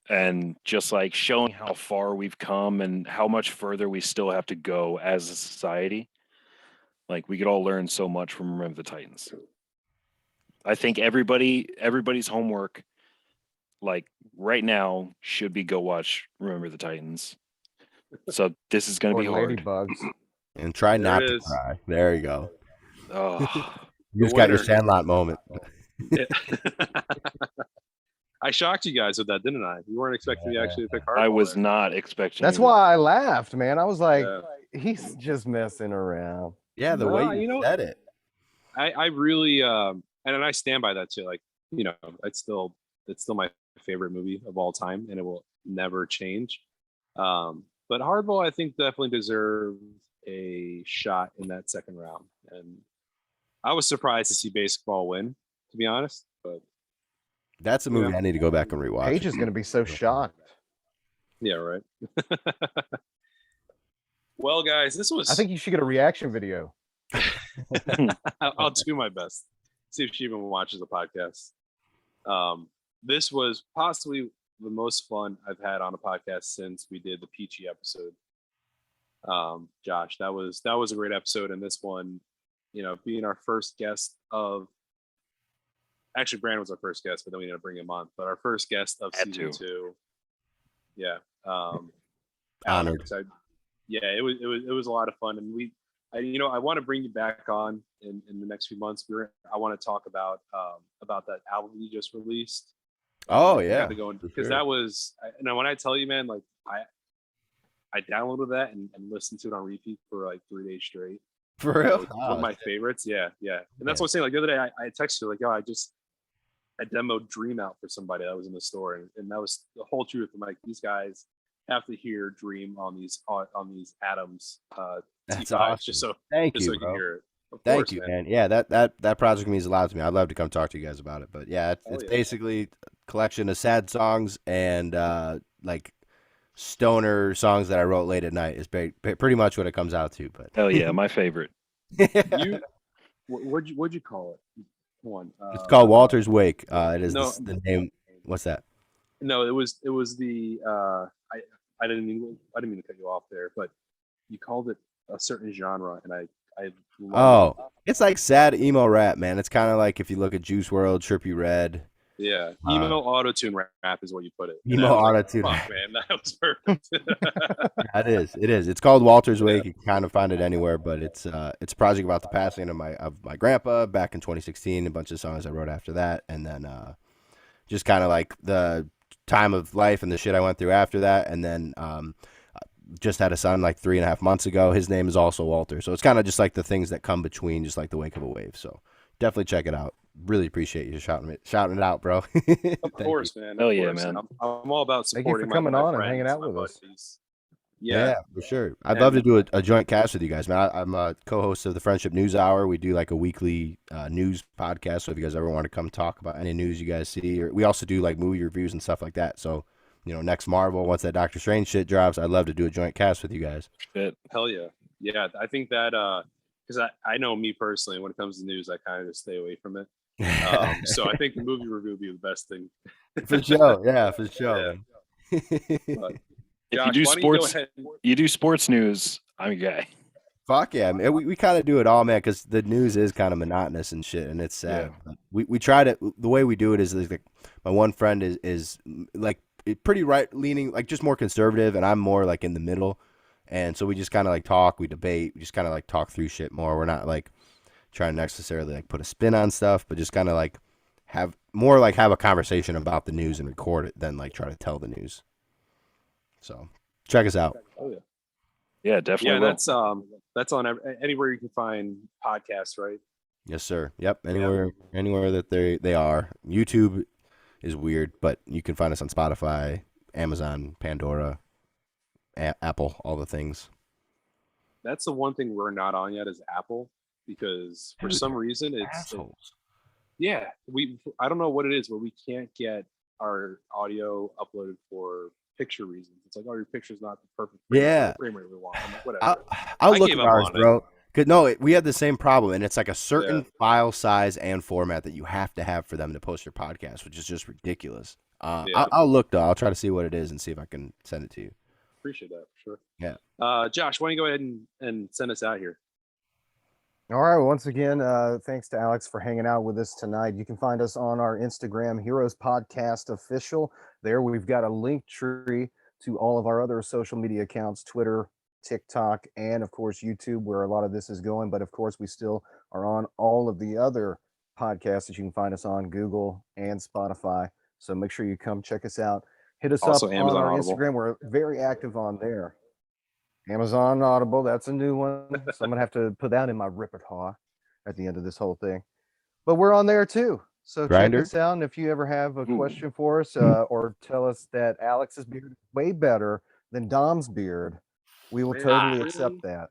and just like showing how far we've come and how much further we still have to go as a society. Like we could all learn so much from Remember the Titans. I think everybody's homework, like right now, should be go watch Remember the Titans. So this is going to Or be hard. ladybugs. And try There not it to is. cry. There you go. Oh, You just got your winner. Sandlot moment. Yeah. I shocked you guys with that, didn't I? You weren't expecting me actually to pick hardball. I was there. not expecting. That's you. why I laughed, man. I was like, Yeah. he's just messing around. Yeah, the No, way you you know- said it. I really and I stand by that too. Like, you know, it's still my favorite movie of all time, and it will never change. But Hardball, I think, definitely deserves a shot in that second round. And I was surprised to see Baseball win, to be honest. But That's a movie I need to go back and rewatch. Paige is going to be so shocked. yeah, right. Well, guys, this was. I think you should get a reaction video. I'll do my best. See if she even watches the podcast. This was possibly the most fun I've had on a podcast since we did the Peachy episode. Josh, that was a great episode, and this one, you know, being our first guest of. Actually, Brandon was our first guest, but then we ended up bringing him on. But our first guest of season 2. Yeah. Honored. Alex, it was a lot of fun, and I want to bring you back on in the next few months. I want to talk about that album you just released. Oh yeah, because that was. When I tell you, man, like I downloaded that and listened to it on repeat for like 3 days straight. For real, One of my favorites. Yeah, and that's what I'm saying. Like the other day, I texted you like, yo, I demoed Dream out for somebody that was in the store, and that was the whole truth. I'm like, these guys have to hear Dream on these Atoms. That's T5s, awesome. Just so Thank just you, so you bro. can hear it. Of Thank course, you, man. man. Yeah, that project means a lot to me. I'd love to come talk to you guys about it. But yeah, it's yeah. basically a collection of sad songs and like stoner songs that I wrote late at night. Is pretty much what it comes out to. But Hell yeah, my favorite. What'd you call it? One. It's called Walter's Wake. It is the name. What's that? No, it was the. I didn't mean to cut you off there, but you called it a certain genre, and I love it. It's like sad emo rap, man. It's kind of like if you look at Juice WRLD, Trippie Redd. Yeah, emo auto-tune rap is what you put it. Emo auto-tune. Fuck, man, that was perfect. It is. It's called Walter's Wake. You can kind of find it anywhere, but it's a project about the passing of my grandpa back in 2016. A bunch of songs I wrote after that, and then just kind of like the time of life and the shit I went through after that, and then just had a son like 3.5 months ago. His name is also Walter, so it's kind of just like the things that come between, just like the wake of a wave. So definitely check it out. Really appreciate you shouting it out, bro. Of course, man. Hell yeah, man. I'm all about Thank you supporting for coming my on and friends, hanging out my with us. buddies. Yeah, for sure. I'd love to do a joint cast with you guys, man. I'm a co-host of the Friendship News Hour. We do like a weekly news podcast. So if you guys ever want to come talk about any news you guys see, or we also do like movie reviews and stuff like that. So, you know, next Marvel, once that Doctor Strange shit drops, I'd love to do a joint cast with you guys. Shit. Hell yeah. Yeah, I think that because I know me personally, when it comes to news, I kind of just stay away from it. So I think the movie review would be the best thing. For sure. Yeah, for sure. Yeah. If Josh, you do why don't sports, go ahead you do sports news. I'm your guy. Fuck yeah, man. We kind of do it all, man, because the news is kind of monotonous and shit, and it's sad. Yeah. But we try to. The way we do it is like my one friend is like pretty right leaning, like just more conservative, and I'm more like in the middle. And so we just kind of like talk, we debate, we just kind of like talk through shit more. We're not like trying to necessarily like put a spin on stuff, but just kind of like have a conversation about the news and record it than like try to tell the news. So check us out. Oh yeah. Yeah, definitely. Yeah, will. that's on anywhere you can find podcasts, right? Yes, sir. Yep. Anywhere that they are. YouTube is weird, but you can find us on Spotify, Amazon, Pandora, Apple, all the things. That's the one thing we're not on yet is Apple, because for some reason Assholes. I don't know what it is, but we can't get our audio uploaded for picture reasons. It's like, oh, your picture's not the perfect frame rate we want. I'm like, whatever. I'll I look gave at up ours, on it. bro. No, we had the same problem, and it's like a certain file size and format that you have to have for them to post your podcast, which is just ridiculous. I'll look though. I'll try to see what it is and see if I can send it to you. Appreciate that for sure. Yeah. Josh, why don't you go ahead and send us out here? All right. Well, once again, thanks to Alex for hanging out with us tonight. You can find us on our Instagram, Heroes Podcast Official. There we've got a link tree to all of our other social media accounts, Twitter, TikTok, and of course YouTube, where a lot of this is going. But of course, we still are on all of the other podcasts that you can find us on, Google and Spotify. So make sure you come check us out. Hit us Also up Amazon on our Audible. Instagram. We're very active on there. Amazon Audible, that's a new one. So I'm gonna have to put that in my repertoire at the end of this whole thing. But we're on there too. So Grindr? check us out. And if you ever have a question for us, or tell us that Alex's beard is way better than Dom's beard, we will totally accept that.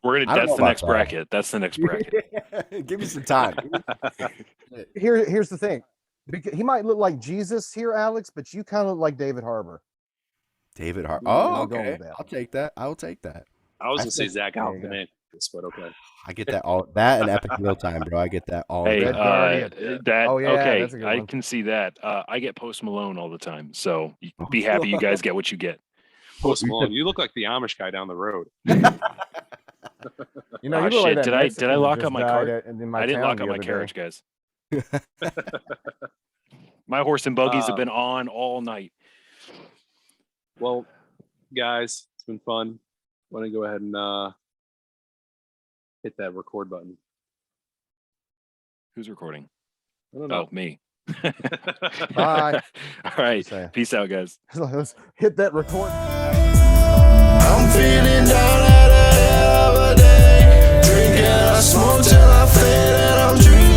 We're gonna. I don't That's know the about next that. bracket. That's the next bracket. Give me some time. Here's the thing. He might look like Jesus here, Alex, but you kind of look like David Harbour. David Hart. I'm Oh, going okay. with that. I'll take that. I'll take that. I was I gonna say think- Zach There you go. Galifianakis, but okay. I get that all. That and Epic Real Time, bro. I get that all. Hey, day. Red Guardian. that Oh, yeah, okay. that's a good I one. can see that. I get Post Malone all the time, so be happy you guys get what you get. Post Malone, you look like the Amish guy down the road. You Ah, look like shit, that did I Mexican that lock just up my died cart? in my I didn't town lock the up my other day. carriage, guys. My horse and buggies have Uh, been on all night. Well, guys, it's been fun. Want to go ahead and hit that record button? Who's recording? I don't know. Oh, me. Bye. All right. Say. Peace out, guys. Let's hit that record. I'm feeling down at a hell of a day. Drinking, I smoke till I fade and I'm dreaming.